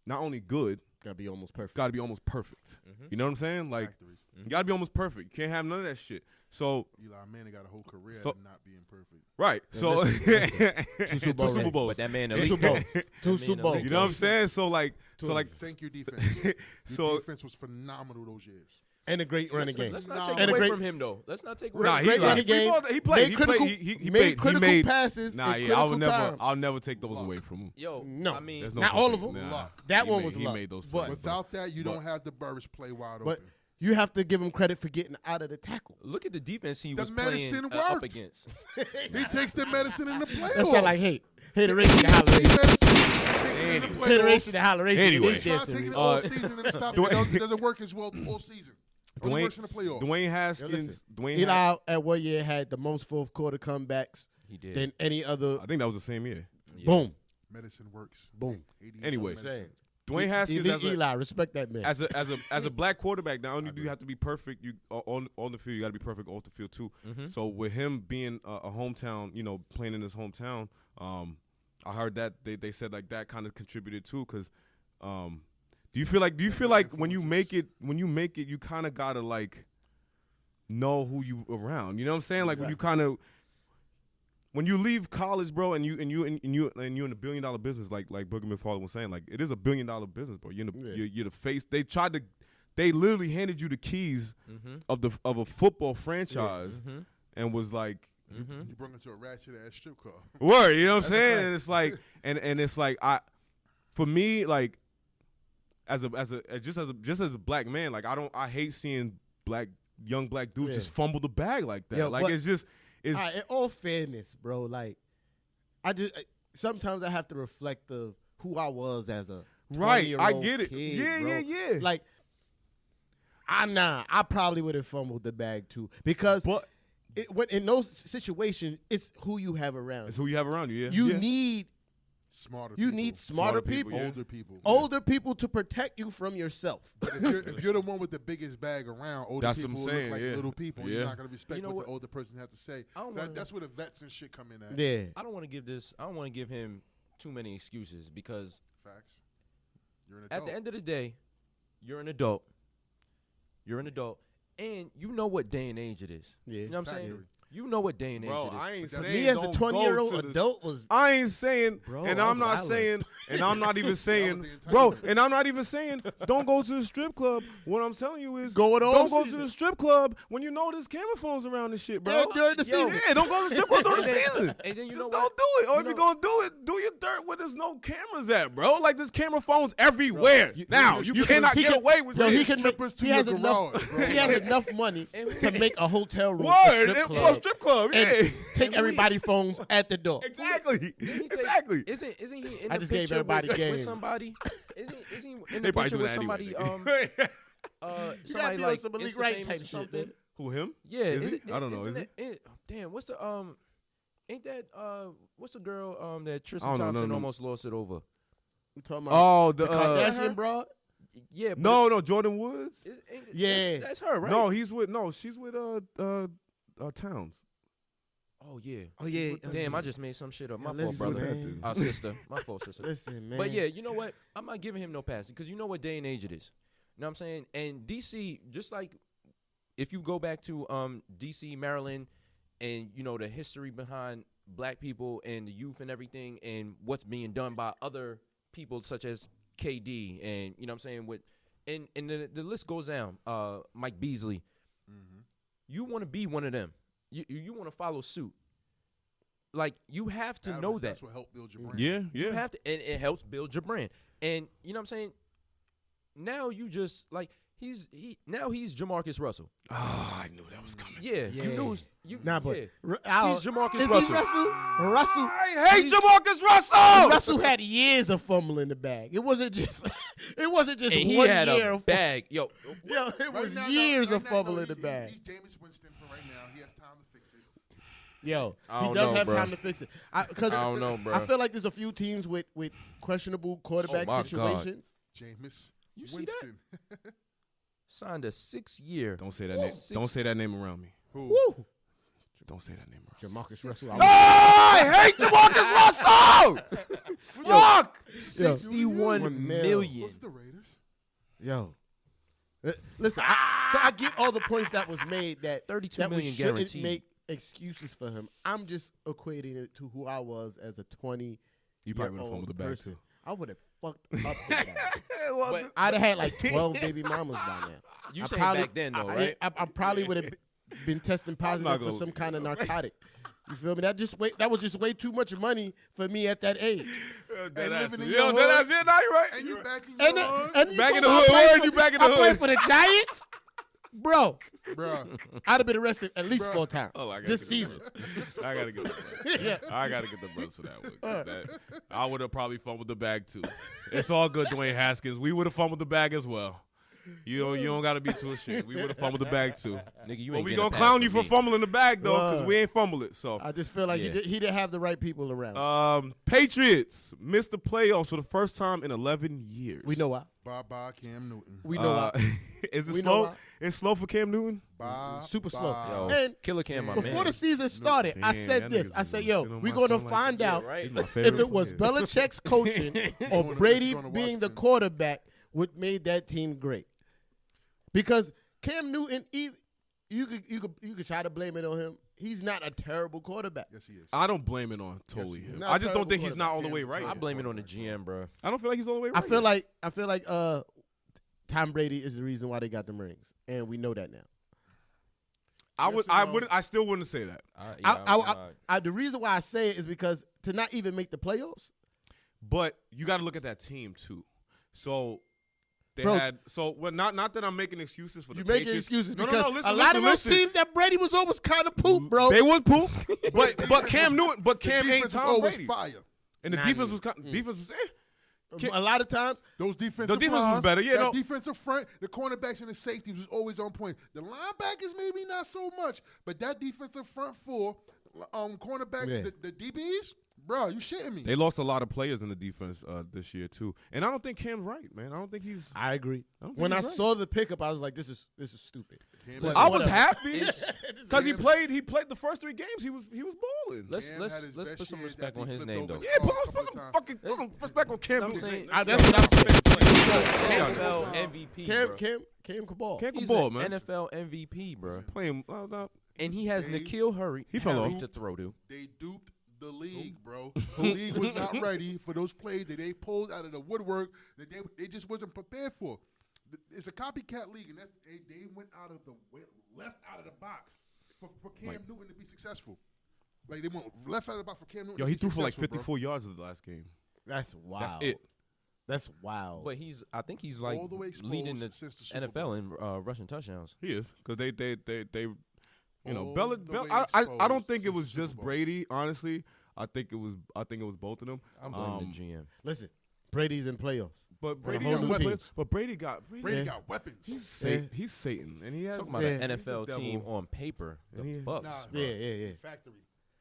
not only good, Gotta be almost perfect. Got to be almost perfect. You know what I'm saying? Like, Factories. you got to be almost perfect. You can't have none of that shit. So, Eli Manning got a whole career So- of not being perfect. right. Yeah, So, listen. two Bowl Super rings. Bowls. But that man Two elite. Super Bowls. That Two man Super Bowls. elite. You know what I'm saying? So, like, Thank your defense. Your so, defense was phenomenal those years. And a great running game. Let's not No. take And a away great- from him though. Let's not take away. nah, from he, great him. running game. he played. Made critical, He made made critical he made, passes. Nah, in yeah, critical times. I'll never take those away from him. Yo, No. I mean, There's no Not such all thing. of them. Nah. That He one made- was he luck. made those But- plays. Without that, you But- don't have the Burris play wide But open. you have to give him credit for getting out of the tackle. look at the defense he The was playing medicine up worked. against. He takes the medicine in the playoffs. That sound like hate. Hateration to He holleration. medicine. He takes it in the Hateration playoffs. to holleration. Anyway. This Try dancing taking league. it all season and it stops. It doesn't work as well all season. Only works in the playoffs. Dwayne Haskins. listen, Dwayne. Eli at one year had the most fourth quarter comebacks He did. than any other. I think that was the same year. Yeah. Boom. Medicine works. Boom. 80 Anyway. medicine. Saying. Dwayne Haskins Elite as a, Eli, respect that man. as a black quarterback, not only do you have to be perfect, you on the field, you got to be perfect off the field too. So with him being a hometown, you know, playing in his hometown, I heard that they said like that kind of contributed too. Because do you feel like when you make it, you kind of gotta like know who you around. You know what I'm saying? Like when you kind of when you leave college, bro, and you're in a $1 billion business, like Booger McFarland was saying, like it is a $1 billion business, bro. You're the face. They literally handed you the keys of a football franchise, and was like, You bring it to a ratchet ass strip club. word. You know what I'm saying? And it's like, and it's like for me, like as a black man, like I hate seeing young black dudes just fumble the bag like that. Yo, like but- it's just. All right, in all fairness, bro, like sometimes I have to reflect of who I was as a Right, I 20-year-old get it. kid, Yeah, bro. yeah. Like I probably would have fumbled the bag too because But in those situations, it's who you have around. it's who you have around you. Yeah, You yeah. need Smarter. you people. need smarter people, yeah. older people. older people to protect you from yourself. But if you're the one with the biggest bag around, older That's what people I'm look saying, like yeah. little people. Yeah. You're not gonna respect You know what what? the older person has to say. I don't wanna- That's where the vets and shit come in at. Yeah, I don't want to give him too many excuses because Facts. You're an at adult. the end of the day, you're an adult. You're an adult, and you know what day and age it is. yeah. You know what I'm saying? Factory. You know what day and age Bro, it is. I ain't But saying Me as a don't go 20-year-old to the- adult was I ain't saying, Bro, and I I'm was not violent. saying, and I'm not even saying, the bro, entitlement. and I'm not even saying, don't go to the strip club. What I'm telling you is, Go in all don't go to season. the strip club when you know there's camera phones around this shit, bro. Yeah, during the Yo, season. Yeah, don't go to the strip club during the And then- season. and then you Just know don't what? do it. Or You if you're know- gonna do it, do your dirt where there's no cameras at, bro. Like there's camera phones everywhere. Now you cannot he get can- away with Yo, shit. he can make, strippers to he has your enough. garage, bro. He has enough money And- to make a hotel room, a Word, strip bro, club, strip club, yeah. and take And we- everybody's phones at the door. Exactly, Didn't he take- exactly. Isn't he in I the just gave picture everybody with game. somebody? Isn't he in They the probably picture do with that somebody? anyway. Somebody be on like some elite Insta right famous type or shit, something. man. Who him? Yeah, Is he? I don't know. isn't Is he? Damn, what's the Ain't that what's the girl that I Tristan don't know, Thompson no. almost lost it over? You talking about Oh, the Kardashian broad? Yeah, but no, Jordan Woods. Yeah. that's her, right? No, she's with Towns. Oh yeah. Oh yeah. Damn, I just made some shit up. My fault, listen, brother. man. Our sister. My fault, sister. Listen, man. But yeah, you know what? I'm not giving him no passing because you know what day and age it is. You know what I'm saying? And DC, just like if you go back to DC, Maryland, and you know the history behind black people and the youth and everything, and what's being done by other people such as KD, and you know what I'm saying with, and the list goes down. Mike Beasley. You want to be one of them. You want to follow suit. Like you have to know that. That's what helped build your brand. Yeah, You yeah. have to, and it helps build your brand. And you know what I'm saying? Now you just like he's Jamarcus Russell. Oh, I knew that was coming. Yeah, Yeah. you knew you. Nah, but yeah. He's Jamarcus is Russell. He Russell? I hate Jamarcus Russell. Russell had years of fumbling the bag. It wasn't just. It wasn't just And he one had year a of bag. Yo, Yo, it Right was now, years right of now, fumbling the he- bag. He's Jameis Winston for right now. He has time to fix it. Yo, I he don't does know, have bro. time to fix it. Because I don't know, bro. I feel like there's a few teams with questionable quarterback Oh, my God. situations. Jameis You see that? Winston. signed a 6-year. Don't say that name. Don't say that name around me. Who? Woo! Don't say that name around me. Jamarcus Russell. Oh, I hate Jamarcus Russell. Fuck. 61 1 million. What's the Raiders? Yo. Listen, so I get all the points that was made that 32 that we million shouldn't guaranteed. make excuses for him. I'm just equating it to who I was as a 20. You probably would have fumbled the bag too. I would have fucked up the bag. But I'd have had like 12 baby mamas by now. you I saying probably- back then, though, right? I probably would have been testing positive for gonna- some kind of narcotic. You feel me? That was just way too much money for me at that age. Dead ass. living in Yo, your dead ass. hood. Yeah, nah, you right. And you right. back in And, your hood, and you Back in talking the about hood. I played Word, for- you back in the I played hood. for the Giants, bro. bro. I'd have been arrested at least Bruh. 4 times Oh, I gotta this get the season. brothers. I gotta get the brothers. Yeah. I gotta get the brothers for that one. 'Cause I would have probably fumbled the bag too. It's all good, Dwayne Haskins. We would have fumbled the bag as well. You don't gotta be too ashamed. We would have fumbled the bag too. Nigga, you But ain't we getting gonna a pass clown from you for me. fumbling the bag though, because Word. we ain't fumble it. So I just feel like Yeah. he didn't have the right people around. Patriots missed the playoffs for the first time in 11 years. We know why. Bye, Cam Newton. We know why. Is it We know slow? why. It's slow for Cam Newton. Bye. Super slow. Yo, And Killer Cam, my before man. the season started, I Damn, said that this. nigga's I said, shit yo, on we're my going to son like find that. out right? He's my if favorite it was player. Belichick's coaching or Going to- Brady going to being the Washington. quarterback what made that team great. Because Cam Newton, you could try to blame it on him. He's not a terrible quarterback. Yes, he is. I don't blame it on totally Yes, he him. is. Not I a just don't terrible think he's not all the way quarterback. right. I blame it on the GM, bro. I don't feel like he's all the way right. I feel like Tom Brady is the reason why they got them rings, and we know that now. I still wouldn't say that. The reason why I say it is because to not even make the playoffs, But you got to look at that team too. So they Bro. had not that I'm making excuses for the you making Patriots. excuses No, because no, listen, a lot of those listen. teams that Brady was on was kind of poop, bro. They was poop, but Cam Newton, but The Cam ain't defense is Tom always Brady, fire. and the Nah, defense yeah. was defense was. A lot of times, Those defensive The defense was lines, better, yeah, that no. defensive front, the cornerbacks and the safeties was always on point. The linebackers maybe not so much, but that defensive front four, cornerbacks, Yeah. the DBs, bro, you shitting me? They lost a lot of players in the defense this year too, and I don't think Cam's right, man. I don't think he's. I agree. I don't think When I he's right. saw the pickup, I was like, "This is stupid." Cam But is- I was whatever. happy It's- because he played the first 3 games. He was balling. Let's Cam had his let's best put some years respect after on he his flipped name over though. the Yeah, ball a put couple some of fucking put some respect on Cam I'm Newton. saying- That's what I'm saying. NFL MVP, bro. Cam Cabal. Cam can He's ball, an man. NFL MVP, bro. Playing. And he has Hey, N'Keal Harry he fell Harry off. to throw to. They duped the league, bro. The league was not ready for those plays that they pulled out of the woodwork that they just wasn't prepared for. It's a copycat league, and they went out of the left out of the box for Cam Newton to be successful. Like they went left out of the box for Cam Newton. Yo, to he be threw for like successful, 54 yards in the last game. That's wild. That's it. That's wild. But I think he's like All the way exposed leading the since the Super NFL in rushing touchdowns. He is because they you know, All Bella. the way I don't exposed think it since was the Super just Bowl. Brady. Honestly, I think it was both of them. I'm blaming the GM. Listen, Brady's in playoffs. But the Brady whole got new weapons. teams. But Brady got Brady Yeah. got weapons. He's Satan, and he has. Talking about Yeah. an NFL He's the team devil. on paper, the And he- Bucks. Nah, bro. Yeah. Factory.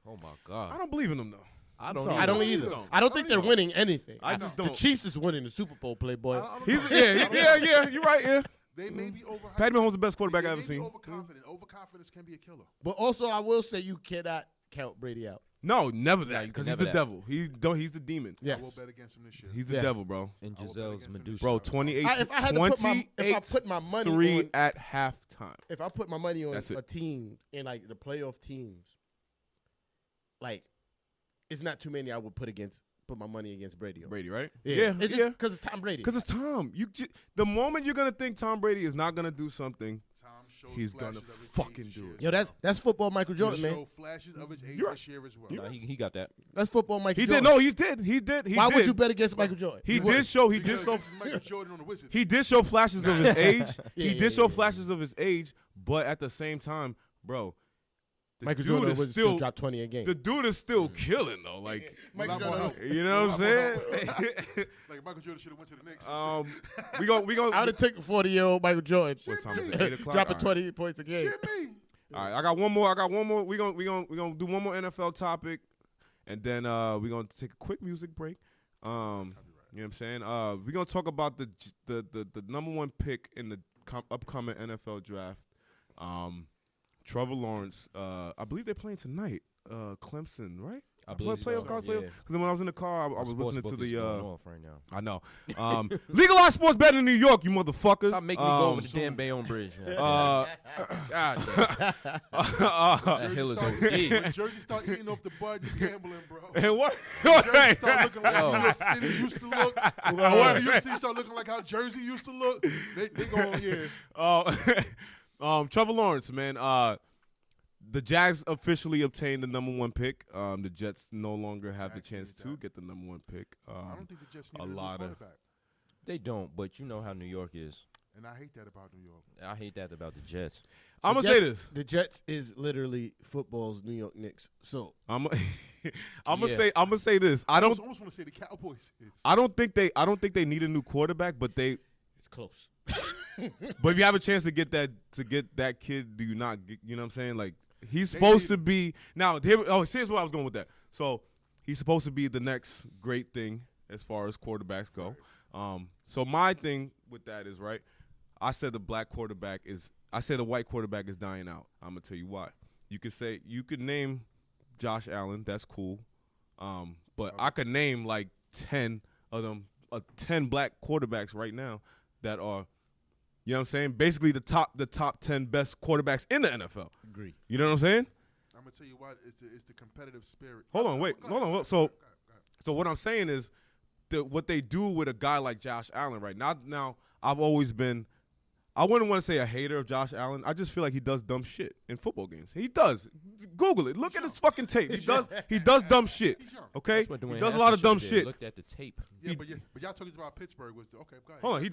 Oh my I God. don't believe in them though. I don't. sorry. I don't don't either. either. I don't think they're winning anything. I just The don't. Chiefs is winning the Super Bowl, Playboy. Yeah. You're right. Yeah. They may be overhyped. Pat Mahomes the best quarterback They I've ever may be seen. Overconfident. Overconfidence can be a killer. But also, I will say you cannot count Brady out. No, never No, that. you Because can he's the never that. devil. He's the demon. Yes. I will bet against him this year. He's the Yes. devil, bro. And I will bet Giselle's against him Medusa. Bro, 28, If I had to put my- if I put my money 3 on- at halftime. If I put my money on That's it. a team in like the playoff teams, like it's not too many I would put my money against Brady on. Brady, right? Yeah, it's just because it's Tom Brady. Because it's Tom. The moment you're gonna think Tom Brady is not gonna do something, Tom shows he's flashes gonna of his fucking age do this it. year Yo, as well. that's football Michael He Jordan, man. showed flashes of his age You're this year as well. Nah, he got that. That's football Michael he Jordan. did. No, he did. He did. Why would you bet against Michael Jordan? He You did wouldn't. show. He Because did show. this is Michael Jordan on the Wizards. He did show flashes of his age. He Yeah, did show yeah. flashes of his age, but at the same time, bro, the Michael dude Jordan is would still drop 20 a game. the dude is still killing though. Like, Michael Michael Jordan. Jordan- you know what I'm saying? Like Michael Jordan should have went to the Knicks. we go. I would have taken 40-year-old Michael Jordan. What time is it? 8 o'clock. Dropping All right. 20 points a game. Shit me. All right, I got one more. We gonna do one more NFL topic, and then we're gonna take a quick music break. You know what I'm saying? We're gonna talk about the number 1 pick in the upcoming NFL draft. Trevor Lawrence. I believe they're playing tonight. Clemson, right? I believe playoff so, college yeah. playoff. Because when I was in the car, I was listening to Sportsbook is the. going off right now. I know. Legalized sports betting in New York, you motherfuckers. Stop making me go over the damn Bayonne Bridge. Uh, God, that hill is OD. When Jersey start eating off the bud, you gambling, bro. and what? Jersey start looking like Yo. New York City used to look. New York City start looking like how Jersey used to look. They go, yeah. Trevor Lawrence, man. The Jags officially obtained the number 1 pick. The Jets no longer have the chance to get the number 1 pick. I don't think the Jets need a a new lot of- quarterback. They don't, but you know how New York is. And I hate that about New York. I hate that about the Jets. I'm gonna say this. The Jets is literally football's New York Knicks. So I'm Yeah. gonna say this. I almost don't want to say the Cowboys is. I don't think they need a new quarterback, but they. it's close. But if you have a chance to get that kid, do you not? You know what I'm saying? Like he's supposed to be now. Here's where I was going with that. So he's supposed to be the next great thing as far as quarterbacks go. So my thing with that is right. I said the white quarterback is dying out. I'm gonna tell you why. You could name Josh Allen. That's cool. But I could name like 10 of them, 10 black quarterbacks right now that are. You know what I'm saying? Basically, the top 10 best quarterbacks in the NFL. Agree. You know what I'm saying? I'm gonna tell you what. It's the competitive spirit. Hold on. Go ahead. So what I'm saying is, what they do with a guy like Josh Allen right now. I've always been. I wouldn't want to say a hater of Josh Allen. I just feel like he does dumb shit in football games. He does. Google it. Look at his fucking tape. He does dumb shit. He's young. Okay? That's what He Dwayne does a lot of dumb Haskins did. shit. Looked at the tape. Yeah, but y'all talking about Pittsburgh was okay. Go ahead. Hold on,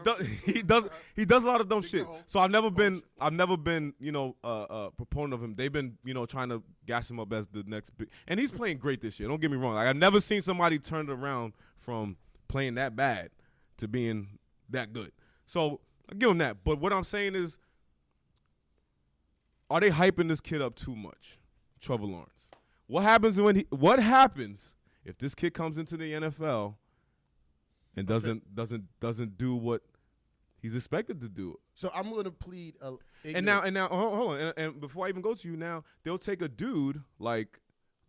Dumb shit. he does a lot of dumb Dig shit. your hole. So I've never been a proponent of him. They've been trying to gas him up as the next big, and he's playing great this year. Don't get me wrong. Like, I've never seen somebody turn it around from playing that bad to being that good. So I give him that. But what I'm saying is, are they hyping this kid up too much, Trevor Lawrence? What happens if this kid comes into the NFL and doesn't do what he's expected to do? So I'm going to plead. And now, hold on. And before I even go to you, now they'll take a dude like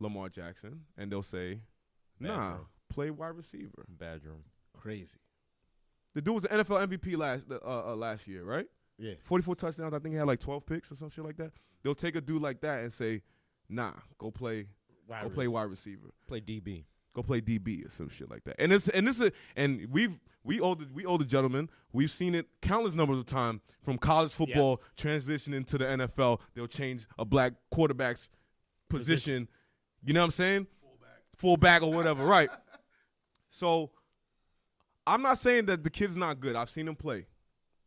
Lamar Jackson and they'll say, "Nah, Badger. play wide receiver." Badger. crazy. The dude was the NFL MVP last year, right? Yeah. 44 touchdowns. I think he had like 12 picks or some shit like that. They'll take a dude like that and say, "Nah, go play wide receiver. Play DB. Go play DB or some shit like that." And we older gentlemen, we've seen it countless numbers of times from college football transitioning to the NFL. They'll change a black quarterback's position. You know what I'm saying? Fullback or whatever, right? So I'm not saying that the kid's not good. I've seen him play.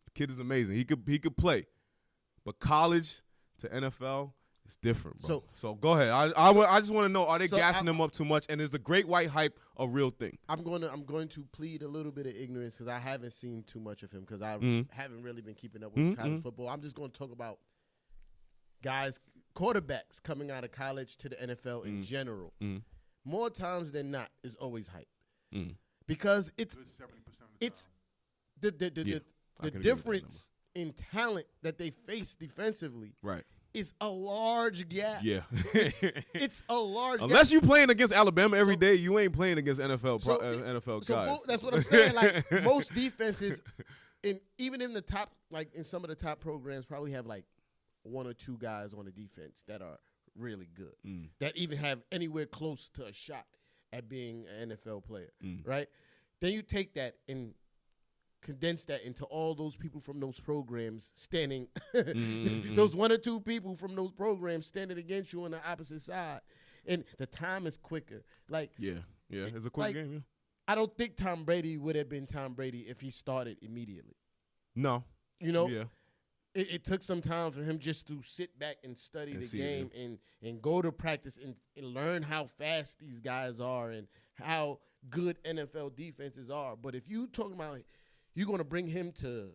The kid is amazing. He could play, but college to NFL. It's different, bro. So go ahead. I just want to know: are they gassing him up too much? And is the great white hype a real thing? I'm going to plead a little bit of ignorance because I haven't seen too much of him because I haven't really been keeping up with college football. I'm just going to talk about guys, quarterbacks coming out of college to the NFL in general. More times than not, is always hype because it's 70% of the time. the difference in talent that they face defensively. Right. Is a large gap. Yeah. It's a large gap. Unless you playing against Alabama every day, you ain't playing against NFL guys. That's what I'm saying. Like most defenses, even in the top, like in some of the top programs, probably have like one or two guys on the defense that are really good, that even have anywhere close to a shot at being an NFL player, right? Then you take that and condense that into all those people from those programs standing, those one or two people from those programs standing against you on the opposite side, and the time is quicker. Like it's a quick game. Yeah. I don't think Tom Brady would have been Tom Brady if he started immediately. No, yeah. It took some time for him just to sit back and study the game and go to practice and learn how fast these guys are and how good NFL defenses are. But if you talking about you're going to bring him to,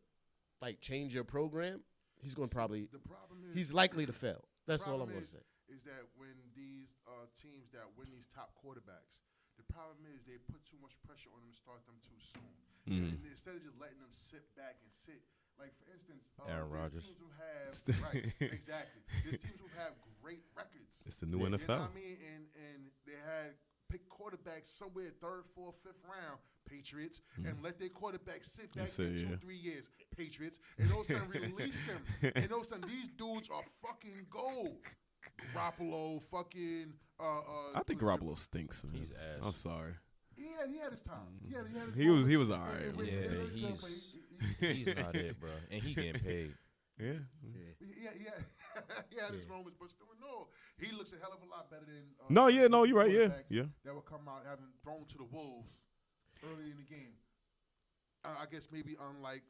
like, change your program, he's going to probably – he's likely to fail. That's all I'm going to say. Is that when these teams that win these top quarterbacks, the problem is they put too much pressure on them to start them too soon. And instead of just letting them sit back and sit, like, for instance, Aaron Rodgers. Teams who have – right, exactly. There's teams who have great records. It's the new NFL. You know what I mean? And they had pick quarterbacks somewhere third, fourth, fifth round, Patriots, and let their quarterback sit back That's there it, 2-3 years, Patriots, and all of a sudden release them. And all of a sudden these dudes are fucking gold. Garoppolo, fucking. I think Garoppolo stinks, man. He's ass. I'm sorry. He had his time. He had his He moment. was all right. And- Yeah, and- he's not it, bro. And he getting paid. Yeah. He had his moments, but still, no. He looks a hell of a lot better than. No, yeah, no, you're right. Yeah, quarterbacks yeah. That would come out having thrown to the wolves early in the game. I guess maybe unlike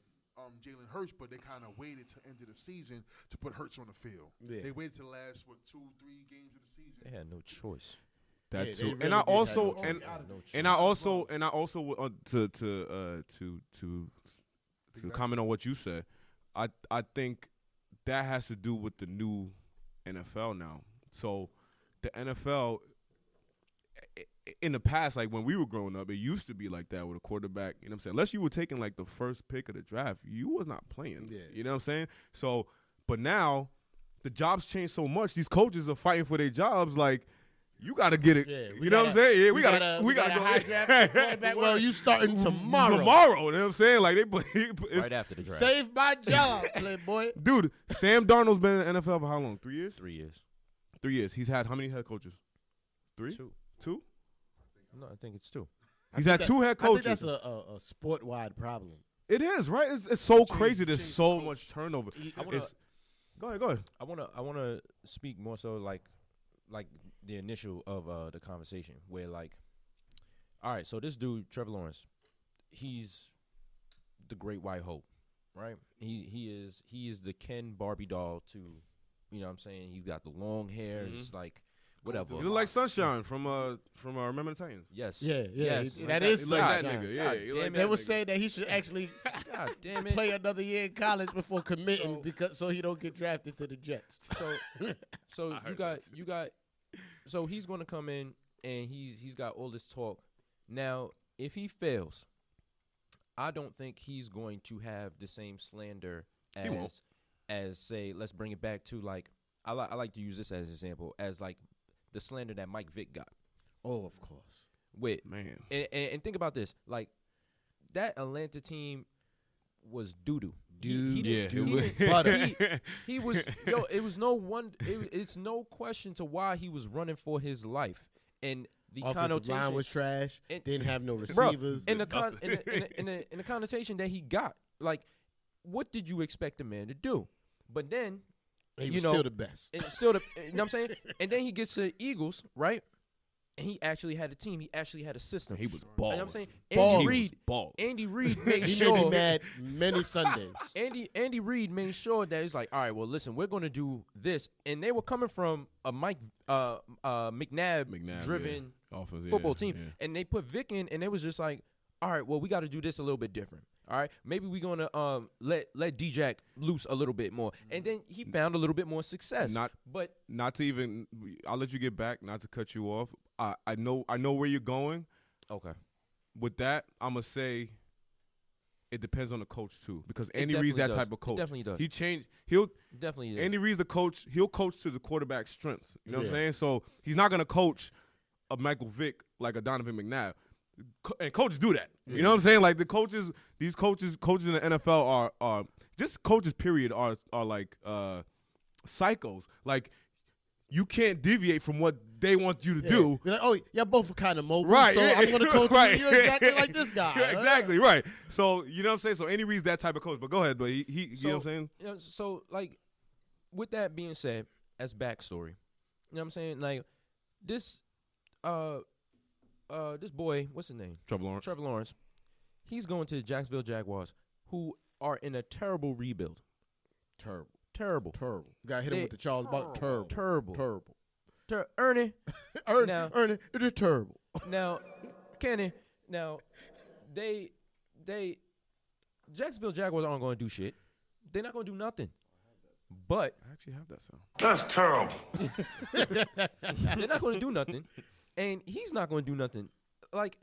Jalen Hurts, but they kind of waited to end of the season to put Hurts on the field. Yeah. They waited to the last 2-3 games of the season. They had no choice. That Yeah, too. they And really I did have also no and choice. No choice. and I also to comment on what you said. I think that has to do with the new NFL now. So the NFL in the past, like when we were growing up, it used to be like that with a quarterback. You know what I'm saying? Unless you were taking like the first pick of the draft, you was not playing. Yeah. You know what I'm saying? So, but now the jobs change so much. These coaches are fighting for their jobs. Like you got to get it. Yeah, you know what I'm saying? Yeah, we got a high draft quarterback. Well, you starting tomorrow. Tomorrow, you know what I'm saying? Like it's, Right after the draft. Save my job, playboy. dude, Sam Darnold's been in the NFL for how long? 3 years? 3 years. 3 years. He's had how many head coaches? 3? 2. 2? No, I think it's 2. He's had 2 head I think coaches. that's a sport-wide problem. It is, right? It's so crazy. There's so much turnover. Go ahead. I wanna speak more so like the initial of the conversation where like, all right, so this dude Trevor Lawrence, he's the great white hope, right? He is the Ken Barbie doll to, you know what I'm saying? He's got the long hair. It's like whatever. He look like Sunshine from Remember the Titans. Yes. Yeah, Yes. that is He like that Sunshine. nigga. Yeah, God he damn like it. that They were nigga. saying that he should actually God damn it. play another year in college before committing so he don't get drafted to the Jets. So you got so he's gonna come in and he's got all this talk. Now, if he fails, I don't think he's going to have the same slander He won't. as say, let's bring it back to like I like to use this as an example, as like the slander that Mike Vick got. Oh, of course. With Man. and think about this, like that Atlanta team was doo-doo. Yeah. He was it was no one. It's no question to why he was running for his life, and the Offensive connotation line was trash. and- Didn't have no Bro, receivers. and the connotation that he got. Like, what did you expect the man to do? But then he you was know, still the best. and still the you know what I'm saying. And then he gets to Eagles, right? And he actually had a team. He actually had a system. He was You know balling. what I'm saying? Ball. Andy Reid made He sure made me mad many Sundays. Andy Reid made sure that he's like, all right, well, listen, we're going to do this. And they were coming from a Mike McNabb driven Offense, football team. yeah. And they put Vic in, and it was just like, all right, well, we got to do this a little bit different. All right, maybe we're going to let D-Jack loose a little bit more. And then he found a little bit more success. But Not to even, I'll let you get back, not to cut you off. I know where you're going. okay. With that, I'm going to say it depends on the coach, too. Because Andy definitely Reid's that does. type of coach. It definitely does. He changed. Definitely is. Andy Reid's the coach. He'll coach to the quarterback's strengths. You know what I'm Yeah. saying? So he's not going to coach a Michael Vick like a Donovan McNabb. And coaches do that. You know what I'm saying? Like these coaches in the NFL are just coaches. Period are like psychos. Like you can't deviate from what they want you to do. You're like, oh, y'all both are kind of mobile, Right. so yeah, I'm going to coach right. you. You're exactly like this guy. Yeah, exactly. Right. So you know what I'm saying? So Andy Reid's that type of coach. But go ahead. But he you know what I'm saying? You know, so like, with that being said, as backstory, you know what I'm saying? Like, this boy, what's his name? Trevor Lawrence. Trevor Lawrence. He's going to the Jacksonville Jaguars, who are in a terrible rebuild. Terrible. You got to hit him with the Charles Barkley. Terrible. Ernie. Now- Ernie, it is terrible. Now, Kenny. Now, Jacksonville Jaguars aren't going to do shit. They're not going to do nothing. But I actually have that sound. That's terrible. they're not going to do nothing, and he's not going to do nothing. Like,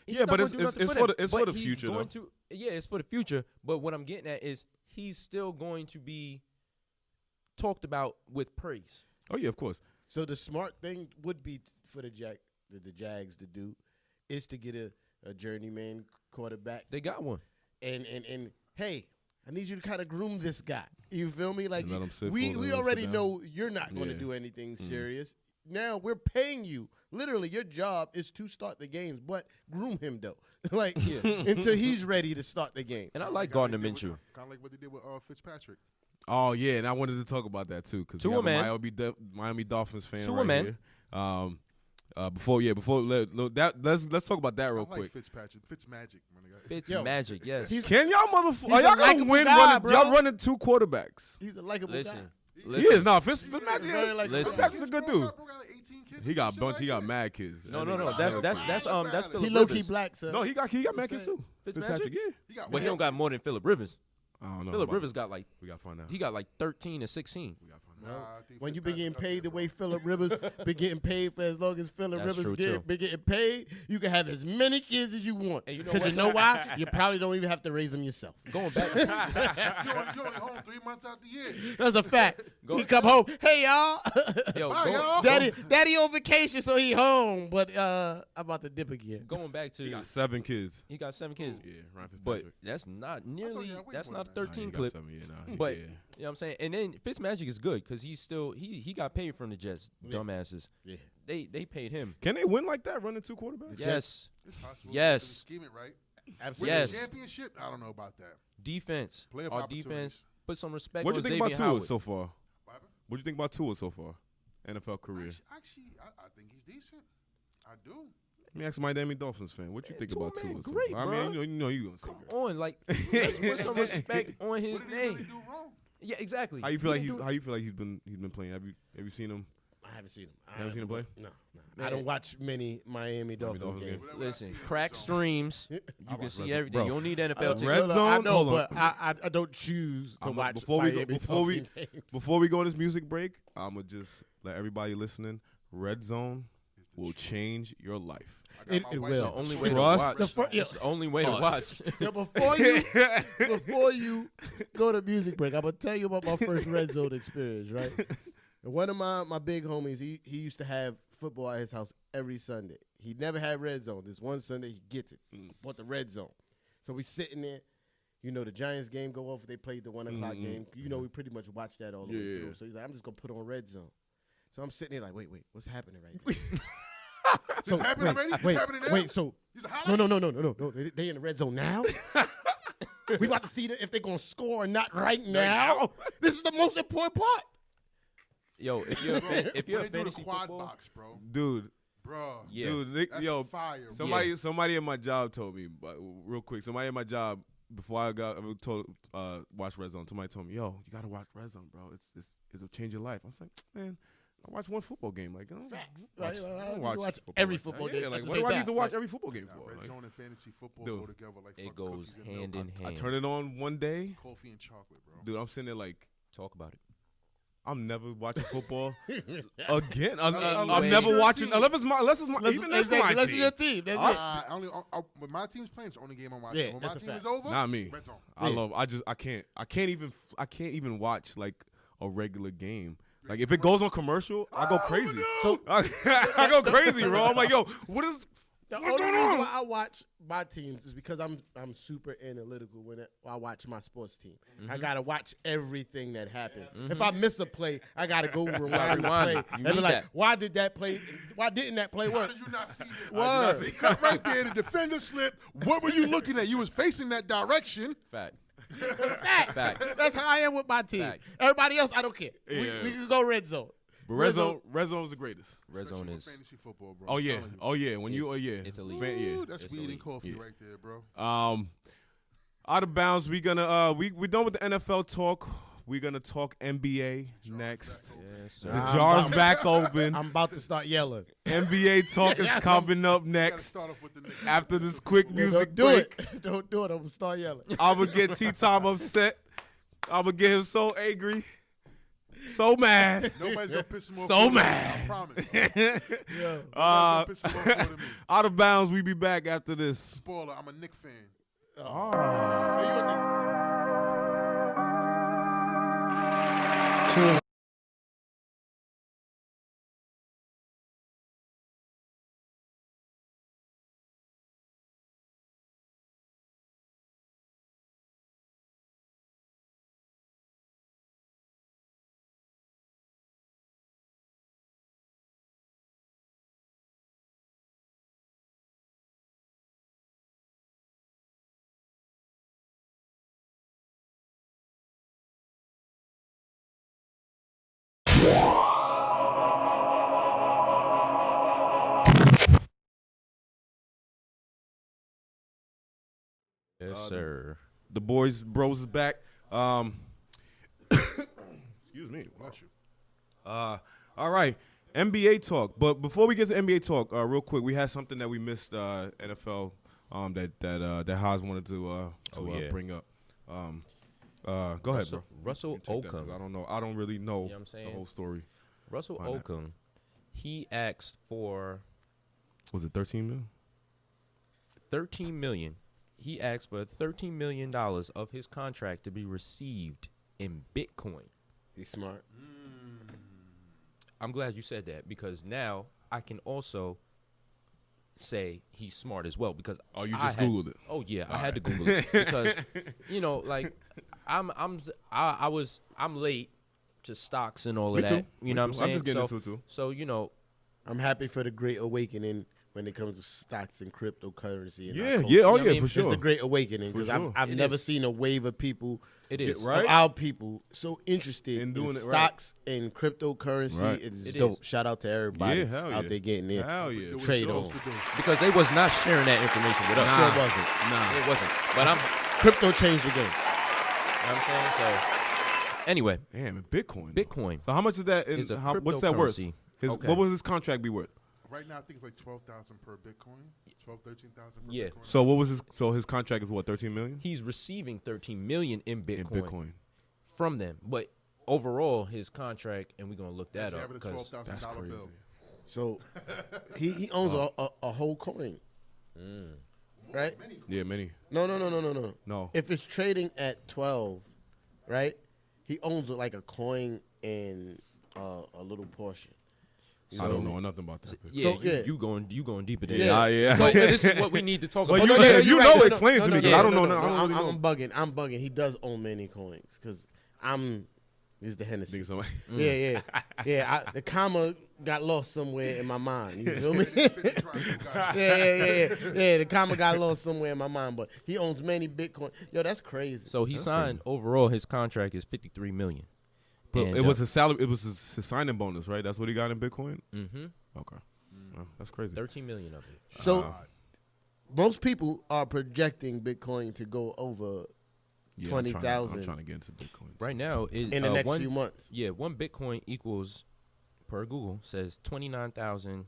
he's Yeah, not but gonna it's do nothing it's them. for the But he's future going though. Yeah, it's for the future. But what I'm getting at is he's still going to be talked about with praise. Oh yeah, of course. So the smart thing would be for the the Jags to do is to get a journeyman quarterback. They got one. And hey, I need you to kind of groom this guy. You feel me? Like let him sit we for- let him already sit down. know you're not going to Yeah. do anything serious. Now we're paying you. Literally, your job is to start the games, but groom him though, like until he's ready to start the game. And I like Gardner Minshew. Kind of like what they did with Fitzpatrick. Oh yeah, and I wanted to talk about that too because Tua, man. Miami Dolphins fan Tua, right man. here. Let's talk about that real I like quick. Fitzpatrick. Fitzmagic, my nigga. Fitz Yo, Magic, yes. Can y'all motherfuckers? He's Are a y'all gonna likable win? guy, bro. Y'all running 2 quarterbacks. He's a likable Listen, guy. He listen. is. No, Fitzmagic. very likable. Listen. Fitzpagic's a good dude. Bro got like 18 kids He or got a some bunch. shit He got like mad kids. No. That's That's Philip He low key Rivers. black, sir. No, he got mad kids too. Fitzmagic? Yeah. He got But he don't got more than Philip Rivers. I don't know. Philip about Rivers that. got like We gotta find out. he got like 13 and 16. We gotta find out. Nah, I think When you been getting Fitzpatrick paid up the there, way Phillip Rivers been getting paid for as long as Phillip That's Rivers true, too. been getting paid, you can have as many kids as you want. And you know Because you what? know why? You probably don't even have to raise them yourself. Going back, You only home 3 months out the year. That's a fact. He come home, hey y'all, yo, Bye, y'all. daddy on vacation, so he home. But I'm about to dip again. going back to He got 7 kids. he got 7 kids, Yeah, Ryan but Fitzpatrick. that's not he nearly had way that's more not a than Nah, 13 he got clip. 7, yeah, nah, But yeah. you know what I'm saying? And then Fitzmagic is good because he's still he got paid from the Jets, dumbasses. Yeah. They paid him. Can they win like that, running 2 quarterbacks? Yes. It's possible. Yes. If they scheme it right. Absolutely. Win Yes. the championship? I don't know about that. Defense. Playoff Our opportunities. defense put some respect What'd on you think about Xavier Tua Howard. so far? What happened? What'd you think about Tua so far? NFL career. Actually, I think he's decent. I do. Let me ask my Miami Dolphins fan. What you think Tua, about man, Tua? so great, far? I bro. mean, you know you gonna say Come great. on, like let's put some respect on his What did he really name. do wrong? Yeah, exactly. How you feel like didn't he's been playing? Have you seen him? I haven't seen him. Haven't seen him play? No. Man. I don't watch many Miami Dolphins Dolphins games. games. Whatever I Listen, see in crack the zone. streams. You can watch see Red Zone. everything. Bro. You don't need NFL Red tickets. Red I Zone? know, Hold but on. I don't choose to watch before we go- Miami before we- Dolphin games. Before we go on this music break, I'ma just let everybody listening. Red Zone will change your life. I got It my will. wife The only on way to Trust watch. the fir- It's the only way to us. watch. Yeah, before you go to music break, I'm gonna tell you about my first Red Zone experience, right? And one of my big homies, he used to have football at his house every Sunday. He never had Red Zone. This one Sunday he gets it. Bought the Red Zone. So we sitting there. You know, the Giants game go off. They played the 1 o'clock game. You know, we pretty much watched that all the way Yeah. through. So he's like, I'm just gonna put on Red Zone. So I'm sitting there like, wait, what's happening right now? This happening already? This happening now? Wait, so These are highlights? no. They in the red zone now. We about to see if they're gonna score or not right now. This is the most important part. Yo, if you're a fan, if you're a What they do to fantasy quad football, box, bro. Dude, Bro. yeah, dude, That's yo, fire. somebody at my job told me, but real quick, somebody at my job before I was told watch Red Zone. Somebody told me, yo, you gotta watch Red Zone, bro. It'll change your life. I was like, man, I watch one football game. Like, I don't Right, I don't you watch watch football every like that. football Yeah, game like, at the what same do I need time. to watch Right. every football game Nah, for? Red Like, Zone and fantasy football Dude. go together like it fucking goes cookies and hand milk. in I hand. turn it on one day, Coffee and chocolate, bro. dude. I'm sitting there like, Talk about it. I'm never watching football again. I'm Unless never your watching team- unless it's my even if it's my Let's team. your team. That's I'll it. When my team's playing, it's the only game I'm watching. Yeah, When my that's a team fact. is over, Not me. Red Zone. I can't even watch like a regular game. Like if it goes on commercial, I go crazy. So I go crazy, bro. I'm like, yo, what is the what's only going reason on? why I watch my teams is because I'm super analytical when I watch my sports team. I gotta watch everything that happens. If I miss a play, I gotta go rewind the Rewind play it. You and be need like, that. why didn't that play How work? did you not see it? Word. They cut right there. The defender slipped. What were you looking at? You was facing that direction. Fact. Fact. Fact. That's how I am with my team. Fact. Everybody else, I don't care. Yeah. We can go red zone. But Red Zone is the greatest. Red Especially zone with is fantasy football, bro. Oh I'm yeah, telling you. oh yeah. When you It's elite. Ooh, that's It's weed and elite. coffee Yeah. right there, bro. Out of bounds. We gonna we're done with the NFL talk. We're gonna talk NBA next. Yes, The sir. jar's back open. I'm about to start yelling. NBA talk is coming up Gotta next. start off with the Knicks. After this quick music Don't do break, it. Don't do it. I'm gonna start yelling. I'm gonna get T-Time upset. I'm gonna get him so angry, so mad. Nobody's gonna piss him off. So more than me, mad. I promise. Yeah. Nobody's gonna piss him off more than me. Out of bounds. We be back after this. Spoiler, I'm a Knick fan. Hey, you Yes, sir. The bros is back. Excuse me. Bless you. All right, NBA talk. But before we get to NBA talk, real quick, we had something that we missed. NFL that Haas wanted to bring up. Go ahead, bro. Russell You take that, 'cause Okung. I don't know. I don't really know You know what I'm the saying? whole story. Russell Why not? Okung, he asked for Was it 13 mil? $13 million. He asked for $13 million of his contract to be received in Bitcoin. He's smart. I'm glad you said that because now I can also say he's smart as well because Oh, you I just had- Googled it. Oh yeah, I All had to right. Google it because like I'm late to stocks and all Me of too. that. Me You know what I'm too. saying? I'm just getting so, into it too. So I'm happy for the great awakening when it comes to stocks and cryptocurrency. And Yeah, our yeah, culture. oh You know what I yeah, mean? for It's sure. It's the great awakening For because sure. I've It never is. seen a wave of people, it is right? of our people, so interested In in doing it right. stocks and cryptocurrency. Right. It is It dope. is. Shout out to everybody Yeah, hell out yeah. there getting in. Hell yeah. Do what Trade you're on. supposed to do. because they was not sharing that information with us. Sure wasn't. Nah. It wasn't. But I'm, Crypto changed the game. you know what I'm saying? So anyway, Damn, Bitcoin. though. Bitcoin So how much is that? is a What's that worth? cryptocurrency. Okay. What would his contract be worth? Right now, I think it's like 12,000 per Bitcoin. 13,000 per Yeah. Bitcoin. So what was his? So his contract is what? 13 million He's receiving $13 million in Bitcoin, in Bitcoin. from them, but overall his contract, and we're gonna look that You're up having a because That's $12,000 crazy. bill. So he owns a whole coin, right? Yeah, many. No. No. If it's trading at 12, right? He owns like a coin and a little portion. I don't know nothing about that. yeah, So, yeah. you going deeper than Yeah. that. yeah. But this is what we need to talk Well, about. you- no, yeah, you're you right. know, No, explain it to me, 'cause I don't know. I don't really know. I'm bugging. I'm bugging. He does own many coins because this is the Hennessy. Think somebody. Yeah. The comma got lost somewhere in my mind. You feel me? Yeah. The comma got lost somewhere in my mind, but he owns many Bitcoin. Yo, that's crazy. So he signed overall. His contract is $53 million. But And, it was his salary. It was his signing bonus, right? That's what he got in Bitcoin. mm-hmm, Okay. Well, that's crazy. $13 million of it. So most people are projecting Bitcoin to go over Yeah, 20,000 I'm trying to get into Bitcoin. Right now, it, in the next one, few months. Yeah, one Bitcoin equals, per Google, says 29,000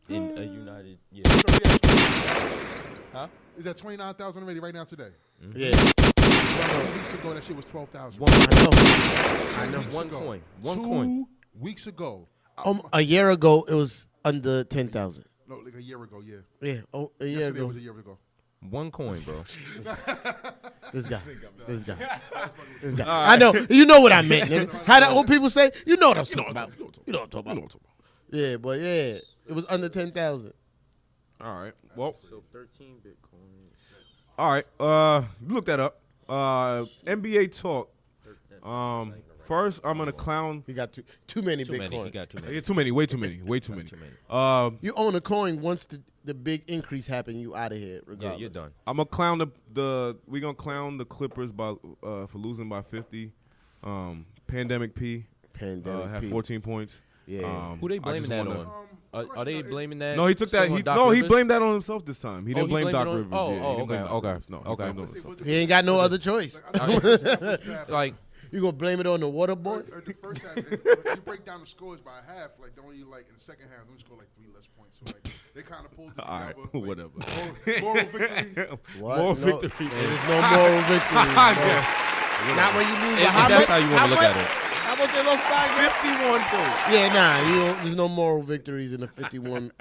in a United. Yeah. Huh? Is that 29,000 already right now today? Yeah. 2 weeks ago, that shit was 12,000. One, I know. Weeks one ago. coin. One 2 coin. weeks ago. A year ago, it was under 10,000. No, like a year ago, yeah. Yeah. Oh, a year Yesterday ago. was a year ago. One coin, bro. This guy. I know. You know what I meant, nigga. How the old people say? You know what I'm talking about. You know what I'm talking about. Yeah, but yeah, it was under 10,000. All right. Well. So 13 Bitcoin. All right. You look that up. NBA talk. First, I'm gonna clown. He got too many Too Bitcoin. many. He got too many. Yeah, too many. Way too many. Way too many. Too many. You own a coin. Once the big increase happened, you out of here. Yeah, Regardless. you're done. I'm gonna clown we gonna clown the Clippers for losing by 50. Pandemic P Pandemic. had P. 14 points. Yeah. Who they I blaming just that wanna- on? Are they blaming that? No, he took that. still on He Doc Rivers? blamed that on himself this time. He Oh, didn't he blame blamed Doc it on- Rivers. oh, Yeah, he oh, didn't blame okay, Doc okay, Rivers. No, he okay. blamed it on himself. He ain't got no other choice. Like, You gonna blame it on the water boy? Or the first half, if you break down the scores by half, like they only like in the second half, they only score like 3 less points. So like they kind of pulled it All right, together. Like, whatever. Moral victories. What? More No, victories. There's no moral victories. I bro. guess. Not when you lose. if How that's much? how you want to look much? at it. How much they lost by? 51 points. Yeah, there's no moral victories in the 51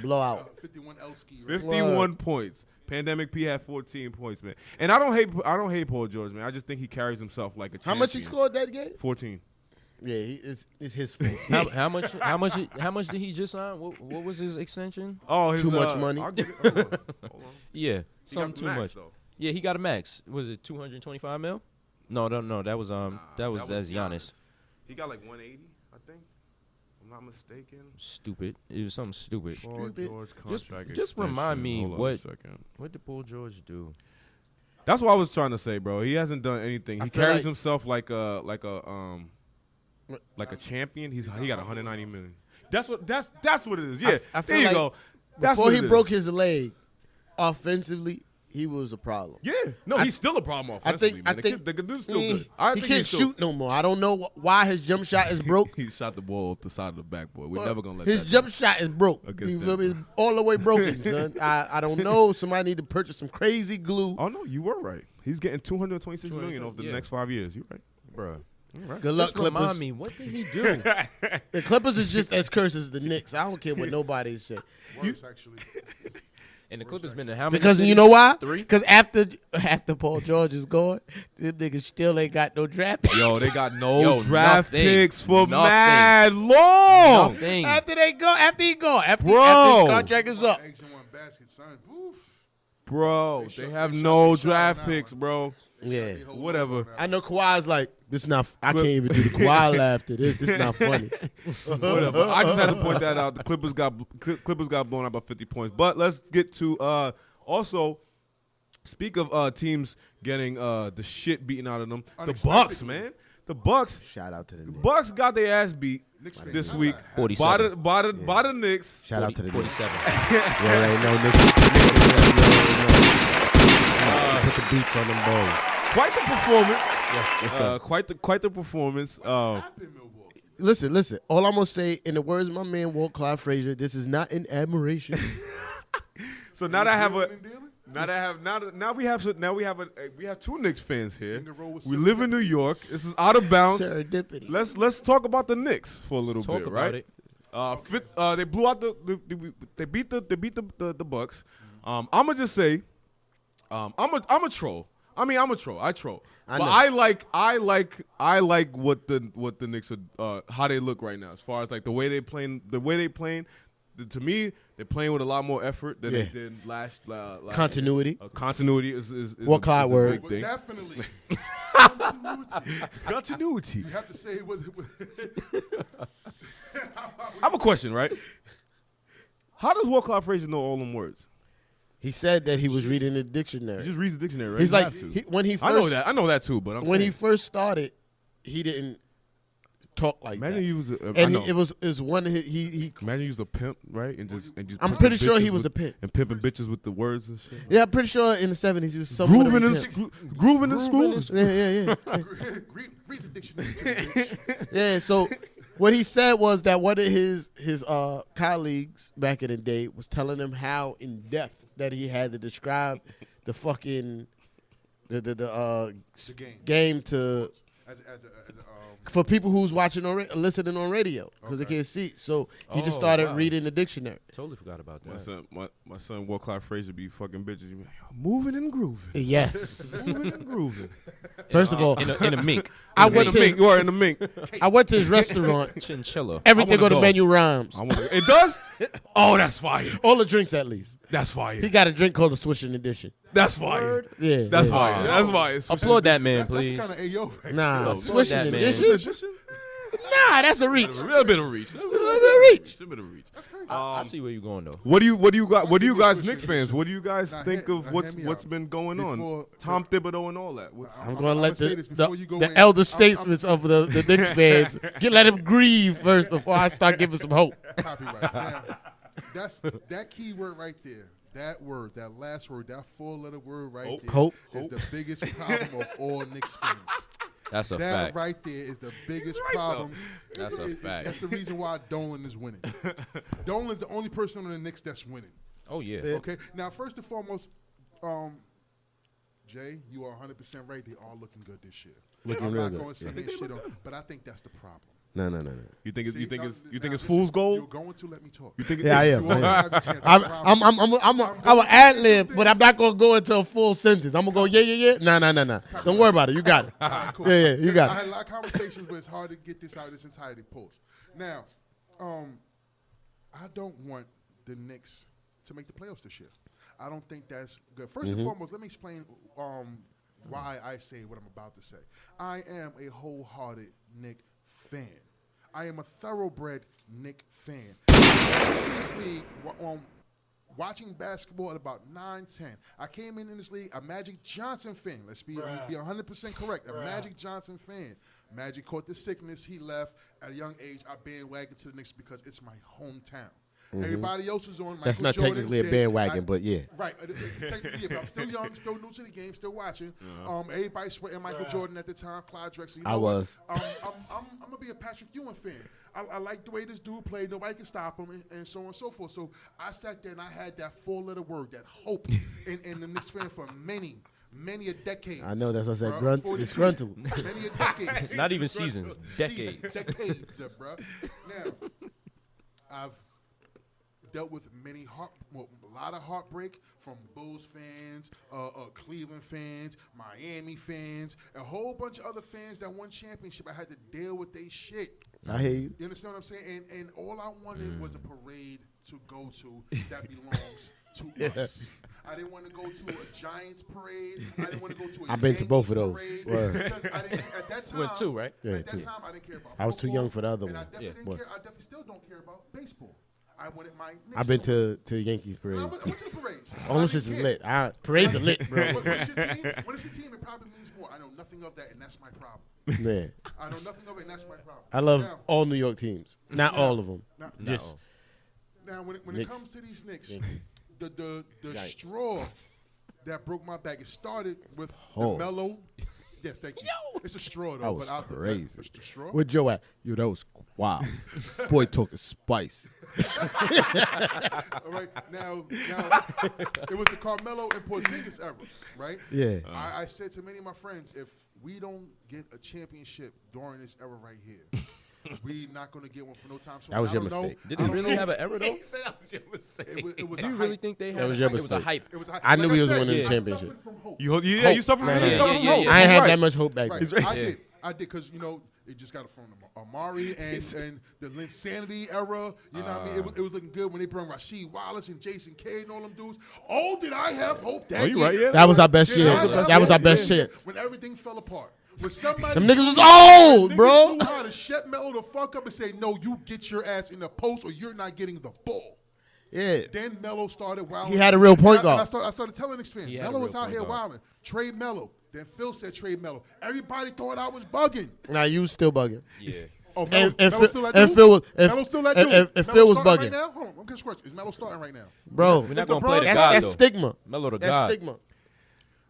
blowout. 51 Elski. Right? 51 points. Pandemic P had 14 points, man. And I don't hate Paul George, man. I just think he carries himself like a champion. How much he scored that game? 14. Yeah, it's his fault. How much did he just sign? What was his extension? Oh, his, Too much money? I'll give it- hold on. Yeah, He got something the too max, much. though. Yeah, he got a max. Was it 225 mil? No, that was that's Giannis. He got like 180, I think. I'm not mistaken. Stupid. It was something stupid. Paul George Just contract remind me extension. Hold on a what- second. What did Paul George do? That's what I was trying to say, bro. He hasn't done anything. I He feel carries like- himself like a champion. He got 190 million. That's what it is. Yeah, I feel there you like go. That's Before what he it is. broke his leg, offensively, he was a problem. Yeah, no, he's still a problem offensively, man. The dude's still good. He can't shoot no more. I don't know why his jump shot is broke. He shot the ball off the side of the backboard. We're never gonna let his that jump shot is broke. Against You feel me? them. It's all the way broken, son. I don't know. Somebody need to purchase some crazy glue. Oh no, you were right. He's getting $226 million over the yeah. next 5 years. You're right. Bruh. Right. Good luck, Just remind Clippers. me, what did he do? The Clippers is just as cursed as the Knicks. I don't care what nobody said. Worse, actually. And the Clippers been in how many Because you cities? know why? 3? Because after Paul George is gone, them niggas still ain't got no draft picks. Yo, they got no Yo, draft nothing. picks for Nothing. mad long. Nothing. After he go, after Bro. his contract is up. Eggs in one basket, son. Oof. Bro, They they shot- have they shot- no they shot draft on that picks, one. bro. Yeah. They hold Whatever. on that I know Kawhi's like, this not. I can't even do the Kawhi laugh to this. This not funny. Whatever. I just had to point that out. The Clippers got blown out by 50 points. But let's get to also speak of teams getting the shit beaten out of them. The Bucks, man. The Bucks. Shout out to the Knicks. Bucks got their ass beat Knicks fans, this not week that. 47. by the Knicks. Shout out to the Knicks. 47. You already know Knicks. Put the beats on them boys. Quite the performance. Yes, sir. Quite the performance. Happened, Milwaukee. Listen. All I'm gonna say, in the words of my man Walt Clyde Frazier, this is not an admiration. So now that I have a Dealing and dealing? now we have two Knicks fans here. In the row with We live in New York. This is out of bounds. Serendipity. Let's talk about the Knicks for a little Talk bit, about right? it. They blew out they beat the Bucks. I'm gonna just say, I'm a troll. I mean, I'm a troll. I troll. I But know. I like what the Knicks are how they look right now as far as like the way they playing. To me, they're playing with a lot more effort than Yeah. they did last Continuity. Continuity is What Clyde is a word? big But thing. definitely. Continuity. Continuity. You have to say it with I have a question, right? How does Walt Clyde Frazier know all them words? He said that he was reading the He dictionary. just reads the dictionary, right? He's You like, have to. when he first, I know that too, but when he saying. first started, he didn't talk like Imagine that. you was And it was one he. Imagine you was a pimp, right? And just I'm pimping pretty sure he bitches was a pimp. and pimping bitches with the words and shit. Yeah, I'm pretty sure in the 70s he was somewhat of a Grooving pimp. grooving in school. Yeah. read the dictionary. To me, bitch. Yeah, so what he said was that one of his colleagues back in the day was telling him how in depth that he had to describe the fucking the The game. game to As for people who's watching or listening on radio because they Okay. can't see. So he just Oh, started wow. reading the dictionary. Totally forgot about that. My son Walt Clyde Frazier be fucking bitches. He be like, moving and grooving. Yes. Moving and grooving. First of all, in a mink. I In went the to mink. You are in the mink. I went to his restaurant. Chinchilla. Everything wanna on the go. menu rhymes. It does? Oh, that's fire. All the drinks at least. That's fire. He got a drink called the Swishing Edition. That's fire. Yeah. That's yeah. fire. That's fire. Applaud that man, that's please. kind of AO right Nah, Applaud Swishing that man. Edition. Nah, that's a reach. A little bit of reach. A little bit of reach. A bit of reach. That's crazy. I see where you're going though. What do you guys Switch Knicks it. fans? What do you guys Now, think hear- of now, what's hear me what's out. been going on? Before- Tom Thibodeau and all that. I'm going to let say this the before you go the in. elder I'm- statesmen of the Knicks fans let him grieve first before I start giving some hope. Copyright. Now, that's that key word right there. That word, that last word, that four-letter word right Hope. there Hope. is the biggest problem of all Knicks fans. That's a That fact. right there is the biggest right, though. problem. That's a fact. That's the reason why Dolan is winning. Dolan is the only person on the Knicks that's winning. Oh yeah. Okay. Now, first and foremost, Jay, you are 100% right. They are looking good this year. Looking I'm real not good. going to say this shit on, but I think that's the problem. No. You think See, now- it's now fool's listen, gold? You're going to let me talk. You think Yeah, I am. You won't have your chance, I I'm promise. an ad lib, but I'm not gonna go into a full sentence. I'm gonna go yeah. Nah. Don't worry about it. You got it. All right, cool. Yeah, you got I it. had a lot of conversations, but it's hard to get this out of this entirety post. Now, I don't want the Knicks to make the playoffs this year. I don't think that's good. First and foremost, let me explain why I say what I'm about to say. I am a wholehearted Knick fan. I am a thoroughbred Knick fan. I went to this league watching basketball at about 9-10. I came in this league a Magic Johnson fan. Let's be 100% correct. A Magic Johnson fan. Magic caught the sickness. He left at a young age. I bandwagoned to the Knicks because it's my hometown. Everybody else is on. Michael That's not Jordan's technically a dead. bandwagon, but yeah. Right. Technically, yeah, but I'm still young, still new to the game, still watching. Everybody sweating Michael Jordan at the time, Clyde Drexler. You know I was. I'm going to be a Patrick Ewing fan. I like the way this dude played. Nobody can stop him, and so on and so forth. So I sat there and I had that 4-letter word, that hope, in the Knicks fan for many a decades. I know, that's what I said. Disgruntled. Many a decades. Not even seasons, decades. Decades, bro. Now, I've dealt with a lot of heartbreak from Bulls fans, Cleveland fans, Miami fans, a whole bunch of other fans that won championship. I had to deal with their shit. I hear you. You understand what I'm saying? And all I wanted was a parade to go to that belongs to us. I didn't want to go to a Giants parade. I didn't want to go to a I've been to both of Yankees those. parade. Because at that time, Went two, right? Yeah, at that two. time, I didn't care about I was too football, young for the other and one. I definitely, Yeah. I definitely still don't care about baseball. I wanted my Knicks I've been to to Yankees win. I parades. went to the parades. All them I shits didn't is care. lit. Parades are lit, bro. When it's your team, it probably means more. I know nothing of that, and that's my problem. Man, I know nothing of it, and that's my problem. I love Now, all New York teams. Not all of them. Just now when it Knicks. comes to these Knicks, Yankees. the Yikes. straw that broke my back, it started with Oh. the mellow. Yes, thank you. It's a straw though. That was but out crazy. It's the straw. Where Joe at? Yo, that was wow. Boy talking spice. All right, now it was the Carmelo and Porzingis era, right? Yeah. I said to many of my friends, if we don't get a championship during this era right here, we not going to get one for no time soon. That was I your don't know. mistake. Did it really have an error, though? It was Do a you really hype. think they had That was your it was a mistake. hype. It was a hype. I knew Like we was said, winning the I championship. suffered from hope. You suffer from Nah, you yeah, suffer yeah, from yeah, hope. yeah. I ain't had Right. that much hope back Right. then. I did because it just got it from Amari and the Linsanity era. You know what I mean? It was looking good when they brought Rasheed Wallace and Jason Kidd and all them dudes. Oh, did I have hope that Oh, you year? right? Yeah. That was our best Did year. I have That was our hope best that year chance. when everything fell apart. When somebody Them niggas was old, bro. knew how to shut Melo the fuck up and say, no, you get your ass in the post or you're not getting the ball. Yeah. Then Melo started wilding. He had a real point And I guard. started telling Knicks fans, He had a Melo real was out point here guard. wilding. Trade Melo. Then Phil said trade Melo. Everybody thought I was bugging. Now you was still bugging. Yeah. Oh, Melo, And Melo's still that Phil dude? was Melo's still that dude? if Melo Phil was starting bugging, right now? Hold on, I'm getting scratched. Is Melo starting right now? bro. We're It's not going to play LeBron. the That's God, that's though. stigma. Melo the That's God. stigma.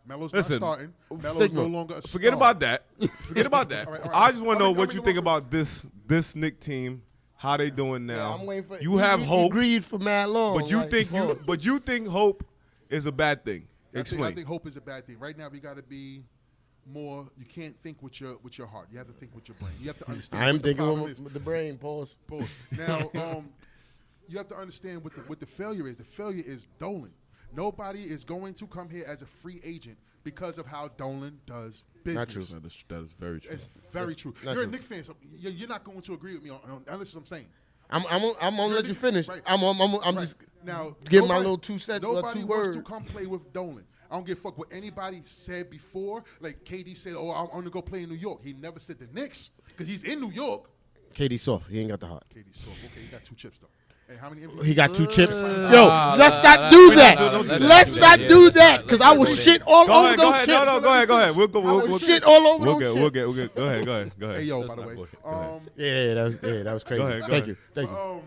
Melo's Listen, not starting. Melo's stigma. no longer a Forget star. about that. Forget about that. All right. I just want to How know many what you think losses? about this Knick team. How they doing now? I'm waiting for you have he hope, agreed for mad long. but you like, think pause. you think hope is a bad thing. I Explain. think hope is a bad thing. Right now, we got to be more. You can't think with your heart. You have to think with your brain. You have to understand. I'm what the thinking problem is. with the brain. Pause. Pause. Now, you have to understand what the failure is. The failure is Dolan. Nobody is going to come here as a free agent because of how Dolan does business. Not true. That is very true. It's very true. not You're true. a Knicks fan, so you're not going to agree with me on unless I'm saying. I'm gonna let you finish. Right. I'm Right. just now give my little 2 cents or Nobody 2 wants words. to come play with Dolan. I don't give a fuck what anybody said before. Like KD said, "Oh, I'm gonna go play in New York." He never said the Knicks because he's in New York. KD soft. He ain't got the heart. KD soft. Okay, he got 2 chips though. And how many MVPs? He got 2 chips. Yo, nah, let's nah, not nah, do nah, that. nah, nah, nah, Let's nah, not yeah, do let's that not- because let's I not will go there. shit all Go over ahead, those go ahead. chips. No, go ahead. We'll go. We'll Shit all over We'll those get. chips. We'll get. Go ahead. Go ahead. Hey yo, Let's by the not way, bullshit. Go ahead. Yeah, that was crazy. Go ahead, Thank go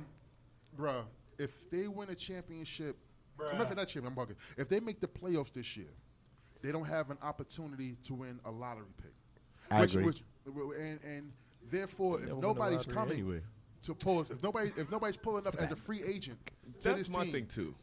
you. bruh, if they win a championship, not that champion, I'm bugging. If they make the playoffs this year, they don't have an opportunity to win a lottery pick. I agree. And therefore, if Never won the nobody's lottery coming anyway. to pause, if nobody's pulling up as a free agent to That's this my team, thing too.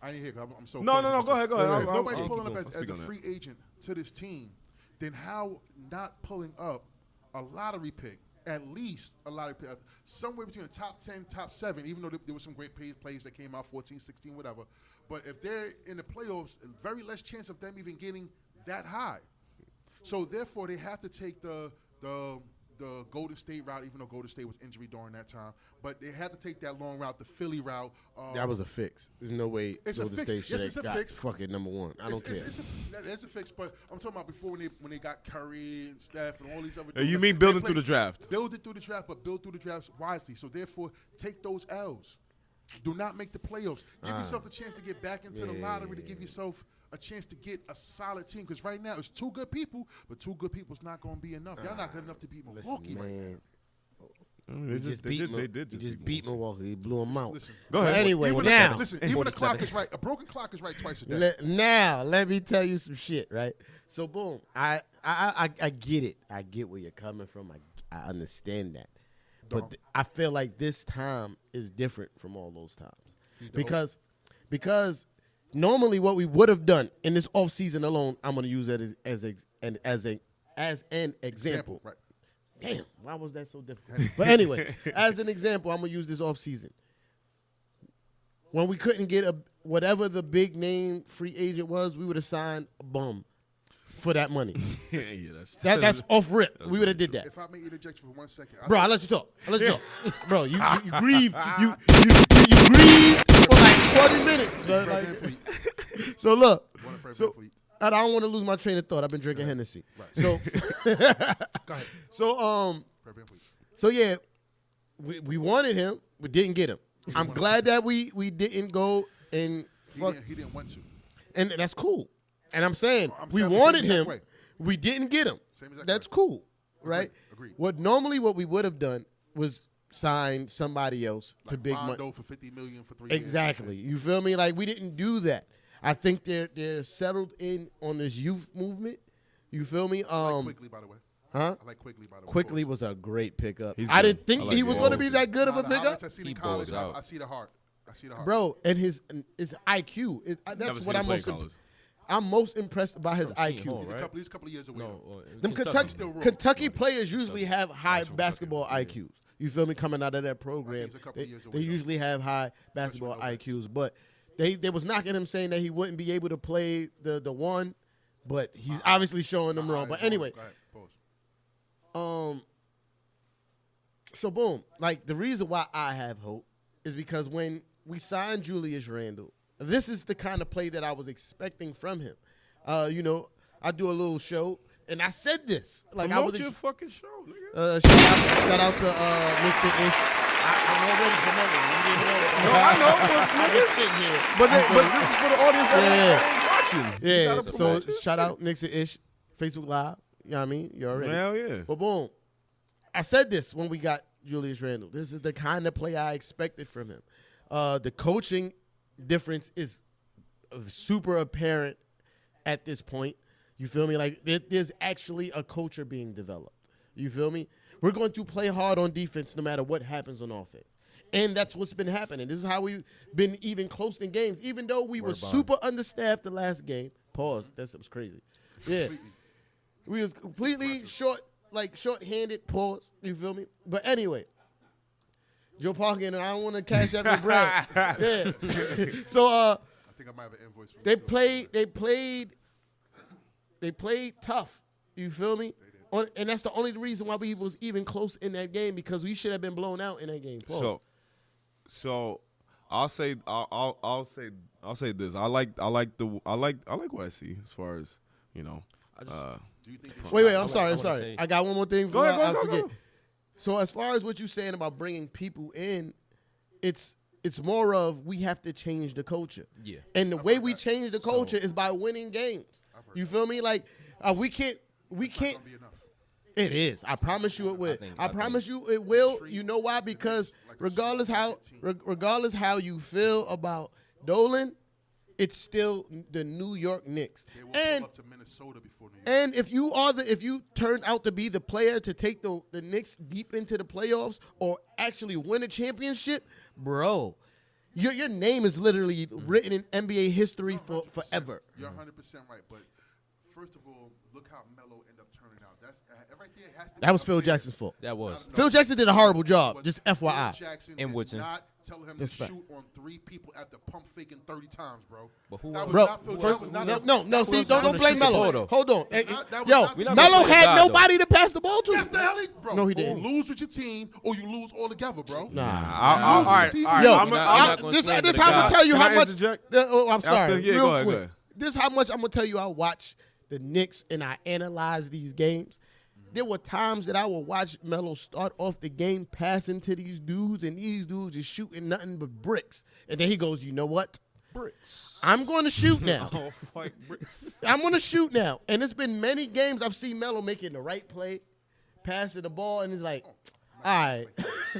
I didn't hear. 'Cause I'm so. No. close. Go ahead. Go ahead. If nobody's pulling up I'll as speak a on that. free agent to this team, then how not pulling up a lottery pick? At least a lottery pick, somewhere between the top 10, top 7, even though there was some great plays that came out, 14, 16, whatever. But if they're in the playoffs, very less chance of them even getting that high. So therefore, they have to take the Golden State route, even though Golden State was injured during that time. But they had to take that long route, the Philly route. That was a fix. There's no way It's a Golden fix. State Yes, should it's a have got fix. fucking number 1. I don't care. It's a fix, but I'm talking about before when they got Curry and Steph and all these other. You dudes. mean They building played- through the draft? Build it through the draft, but build through the drafts wisely. So therefore, take those L's. Do not make the playoffs. Give yourself a chance to get back into the lottery to give yourself a chance to get a solid team. Because right now it's 2 good people, but 2 good people's not going to be enough. Y'all not good enough to beat Milwaukee right now. Man, They just He just beat Milwaukee. He blew them out. Listen, Go But ahead. anyway, even now, even the clock is right. A broken clock is right twice a day. let me tell you some shit, right? So boom, I get it. I get where you're coming from. I understand that, but I feel like this time is different from all those times because normally what we would have done in this offseason alone, I'm going to use that as an example. Right. Damn, why was that so difficult? But anyway, as an example, I'm going to use this offseason. When we couldn't get whatever the big name free agent was, we would have signed a bum for that money. That's off rip. We would have did that. If I may interject for 1 second, Bro, I'll let you talk. Bro, you grieve. You grieve for like 20 minutes. So look. I don't want to lose my train of thought. I've been drinking Hennessy. Right. So Go ahead. So yeah, we wanted him. We didn't get him. I'm glad that we didn't go and fuck. He didn't want to. And that's cool. And I'm saying we saying wanted the same him. way. We didn't get him. Same exact That's way. cool, right? Agreed. What we would have done was sign somebody else to big money. Rondo for $50 million for 3 years. Exactly. You feel me? Like we didn't do that. I think they're settled in on this youth movement. You feel me? I like Quickly, by the way. Huh? I like Quickly, by the way. Quickly was a great pickup. He's I good. didn't think I like he was him. going to be that good of a The pickup. highlights I seen He in college, balls out. I see the heart. Bro, and his IQ. That's what I'm most impressed by his From Seton IQ. Hall, right? He's a couple of years away. Them Kentucky players usually have high basketball IQs. You feel me? Coming out of that program, he's a couple they years away, usually have high basketball IQs. But they was knocking him, saying that he wouldn't be able to play the one, but he's obviously showing them wrong. But anyway, Go ahead. Pause. so boom, like the reason why I have hope is because when we signed Julius Randle, this is the kind of play that I was expecting from him. You know, I do a little show, and I said this. Like Promote I was your fucking show, nigga. shout out to Nixon Ish. I'm already promoting. You didn't know that. No, I know, I'm just sitting here. but this is for the audience that ain't watching. You Yeah, gotta so promote your shout shit. out Nixon Ish, Facebook Live. You know what I mean? You already. Hell yeah. But boom, I said this when we got Julius Randle. This is the kind of play I expected from him. The coaching difference is super apparent at this point. You feel me? Like there's actually a culture being developed. You feel me? We're going to play hard on defense no matter what happens on offense. And that's what's been happening. This is how we've been even close in games. Even though we were super understaffed the last game. Pause. That was crazy. Yeah. We was completely short-handed. Pause. You feel me? But anyway, Joe Parker, and I don't want to cash out the brag. Yeah. So I think I might have an invoice for they played tough. You feel me? And that's the only reason why we was even close in that game, because we should have been blown out in that game. Pause. So I'll say this. I like what I see as far as, you know. Do you think they should- Wait, I'm I sorry. wanna say- I got one more thing. Go ahead, I go, forget. go. So as far as what you're saying about bringing people in, it's more of we have to change the culture. Yeah. And the way we change the culture is by winning games. heard You feel me? Like we can't. It's not gonna be enough. It is. I promise you it will. I think- promise you it will. You know why? Because regardless how you feel about Dolan, it's still the New York Knicks. They will And pull up to Minnesota before New York. and if you turn out to be the player to take the Knicks deep into the playoffs or actually win a championship, bro, your name is literally written in NBA history for 100%. forever. You're 100% right, but first of all, look how Melo ended up turning out. That's right there. Has to That be was up Phil there. Jackson's fault. That was. Phil Jackson did a horrible job. But Just Phil FYI. Jackson And did Woodson. not tell him That's to fact. shoot on 3 people after pump faking 30 times, bro. But who That was- Bro, not Phil- that first, was not no, a- no, that see, was don't not a blame shoot the ball, Melo. though. Hold on. That was not- Yo, we not Melo gonna play had God, though. nobody to pass the ball to. Yes, the hell he, bro. No, he You didn't. lose with your team or you lose altogether, bro. Nah. All right. Yo, I'm not gonna this slander the how I'm guy. gonna tell you Can how I much. interject? I'm sorry. After- yeah, real go ahead, quick. go ahead. This is how much I'm gonna tell you. I watch the Knicks and I analyze these games. There were times that I would watch Melo start off the game passing to these dudes, and these dudes is shooting nothing but bricks. And then he goes, "You know what? Bricks. I'm going to shoot now. Oh, like bricks. I'm going to shoot now." And it's been many games I've seen Melo making the right play, passing the ball, and he's like, right.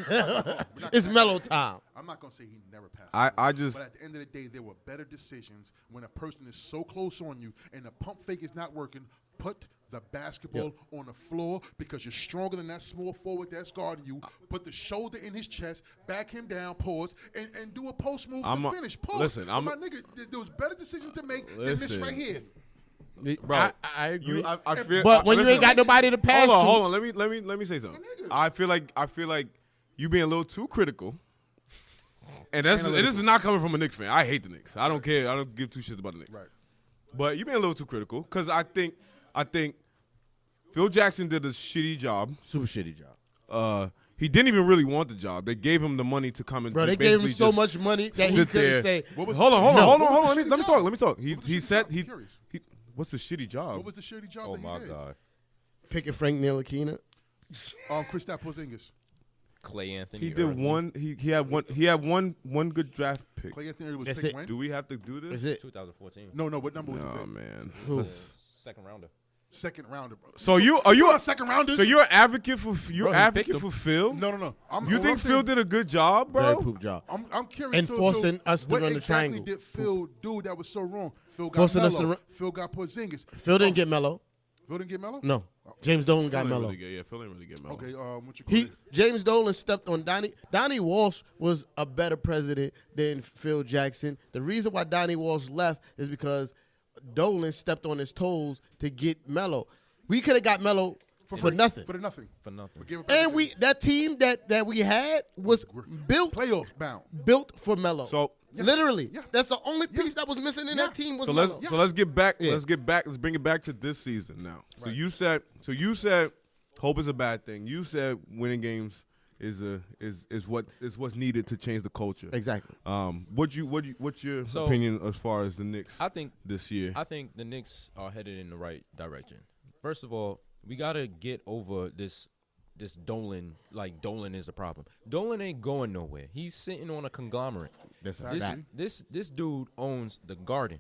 We're not It's gonna- mellow time. I'm not gonna say he never passed. I just But at the end of the day, there were better decisions when a person is so close on you and the pump fake is not working. Put the basketball on the floor because you're stronger than that small forward that's guarding you. Put the shoulder in his chest, back him down, pause, and do a post move to finish. Pause. Listen, But my nigga, there was better decisions to make than this Listen. right here. bro. I agree. I feel. but when you listen, ain't got nobody to pass hold on, to, Let me say something. nigga. I feel like you being a little too critical. And this is not coming from a Knicks fan. I hate the Knicks. I don't care. I don't give two shits about the Knicks. Right. But you being a little too critical because I think Phil Jackson did a shitty job. super shitty job. He didn't even really want the job. They gave him the money to come and Bro, they just gave him basically so just much money that he sit couldn't there. say. What was Hold the on. shitty Hold job? on. What was the Let me shitty talk. job? Let me talk. What was the He shitty said job? I'm curious. what's the shitty job? What was the shitty job Oh that my he did? God. Picking Frank Ntilikina. Kristaps Porzingis. Clay Anthony. He did Irving, one. He had one good draft pick. Clay Anthony was That's picked it. when? Do we have to do this? Is it? 2014. No, what number was he Oh picked? man. Who? Let's- Second rounder. Second rounder, bro. So are you a second rounders? So you're an advocate for Bro, he advocate picked for Phil? No. You I'm think Phil saying- did a good job, Very bro? poop job. I'm curious Enforcing us to what run the exactly triangle. did Phil do that was so wrong? Phil got Forcing us to Melo. run- Phil got Porzingis. Phil didn't get Melo. Phil didn't get Melo? No. James Dolan got Phil ain't Melo. really get, yeah, Phil ain't really get Melo. Okay, what you call it? James Dolan stepped on Donnie. Donnie Walsh was a better president than Phil Jackson. The reason why Donnie Walsh left is because Dolan stepped on his toes to get Melo. We could have got Melo for nothing. For the nothing. For nothing. But give it back And to that team that we had was built playoffs bound. for Melo. So literally, Yeah. that's the only piece that was missing in that team was so Melo. let's get back. Yeah. Let's bring it back to this season now. So you said hope is a bad thing. You said winning games is what's needed to change the culture. Exactly. What's your So, opinion as far as the Knicks I think this year? I think the Knicks are headed in the right direction. First of all, we gotta get over this Dolan. Like Dolan is a problem. Dolan ain't going nowhere. He's sitting on a conglomerate. That's a This fact. this dude owns the Garden.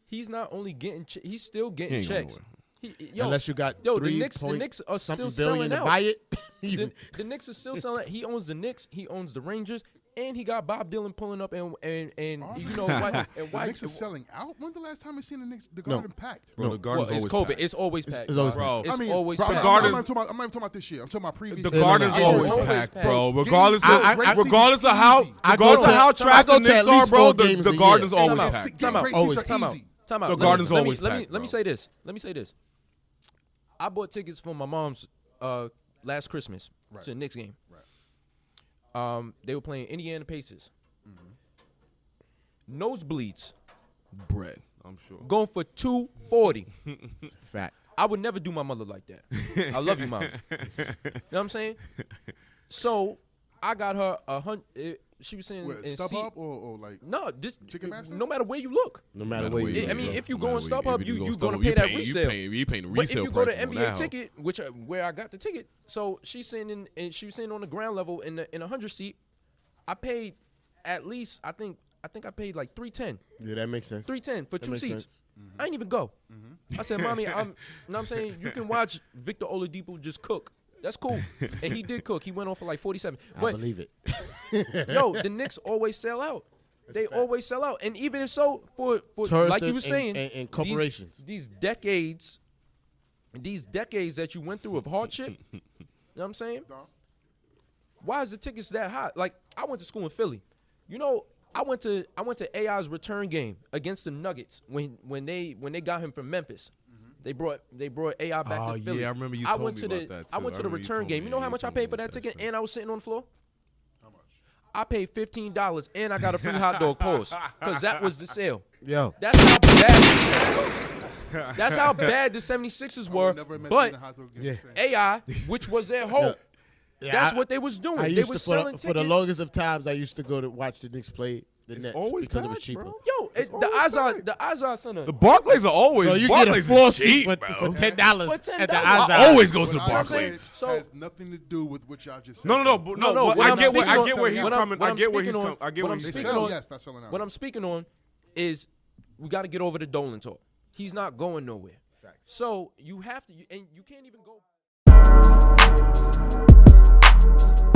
He's not only getting he's still He getting ain't going checks. nowhere. Unless you got the 3 Knicks point are something still billion selling to out. buy it. The Knicks are still selling. He owns the Knicks. He owns the Rangers, and he got Bob Dylan pulling up and you know why The Knicks are selling out? When's the last time we seen the Garden packed? Bro, the Well, Garden's it's always COVID. packed. It's always packed. it's always Bro, It's always bro, packed. I'm Garden- not even talking about this year. I'm talking about previous The years. Garden's no, always it's packed, always bro. packed. Regardless Games- of how easy. I go regardless of to- how I trash go the to Knicks at are, least bro, 4 the games a Garden's year. always Time out. packed. Time out. Always Races are Time out. easy. Time out. The Let me- Garden's let me- always let me packed, let me bro. say this. Let me say this. I bought tickets for my mom's last Christmas Right. to the Knicks game. Right. They were playing Indiana Pacers. Nosebleeds Bread, I'm sure. going for $240. Fact. I would never do my mother like that. I love you, mom. You know what I'm saying? So I got her she was saying What, in StubHub or like no, this Ticketmaster? no matter where you look. No matter where you I mean, go. if you go on StubHub, you gonna pay that resale. You paying the But if resale you go to prices on NBA that, ticket, which where I got the ticket, so she's sitting in, and she was sitting on the ground level in a 100 seat. I paid at least I think I paid like $310 Yeah, that makes sense. for That 2 makes seats. sense. I ain't even go. I said, "Mommy, you know what I'm saying, you can watch Victor Oladipo just cook. That's cool." And he did cook. He went on for like 47. I But believe it. yo, the Knicks always sell out. They always sell out. And even if so, for Tourists like you and- were saying, and corporations. these decades that you went through of hardship, you know what I'm saying? Why is the tickets that high? Like, I went to school in Philly. You know, I went to AI's return game against the Nuggets when they got him from Memphis. They brought AI back Oh, to Philly. yeah, I remember you I told went me to about the that, I too. went I to the remember you return told game. me. You know how You much I told me paid for about that that ticket, shit. and I was sitting on the floor? how much? I paid $15 and I got a free hot dog pause because that was the sale. Yo. That's how bad. That's how bad the 76ers I were. would never imagine But the hot dog game Yeah. the same. AI, which was their hope, that's what they was doing. I They used was to, selling for the tickets. longest of times, I used to go to watch the Knicks play the It's Nets always because it was packed, cheaper. bro. Yo, It's the always Azar, packed. the Azar Center. The Barclays are always. So you get a Barclays floor is seat cheap, for bro. $10 For $10. at the I Azar. I always go What to I Barclays. said So- has nothing to do with what y'all just said. No, No, but what I I'm get where speaking on- he's what I'm- coming. what I I'm get where he's speaking coming. on- I get what where I'm he's They speaking coming. sell, on- yes, that's selling out. What I'm speaking on is we got to get over the Dolan talk. He's not going nowhere. So you have to, and you can't even go. Peace.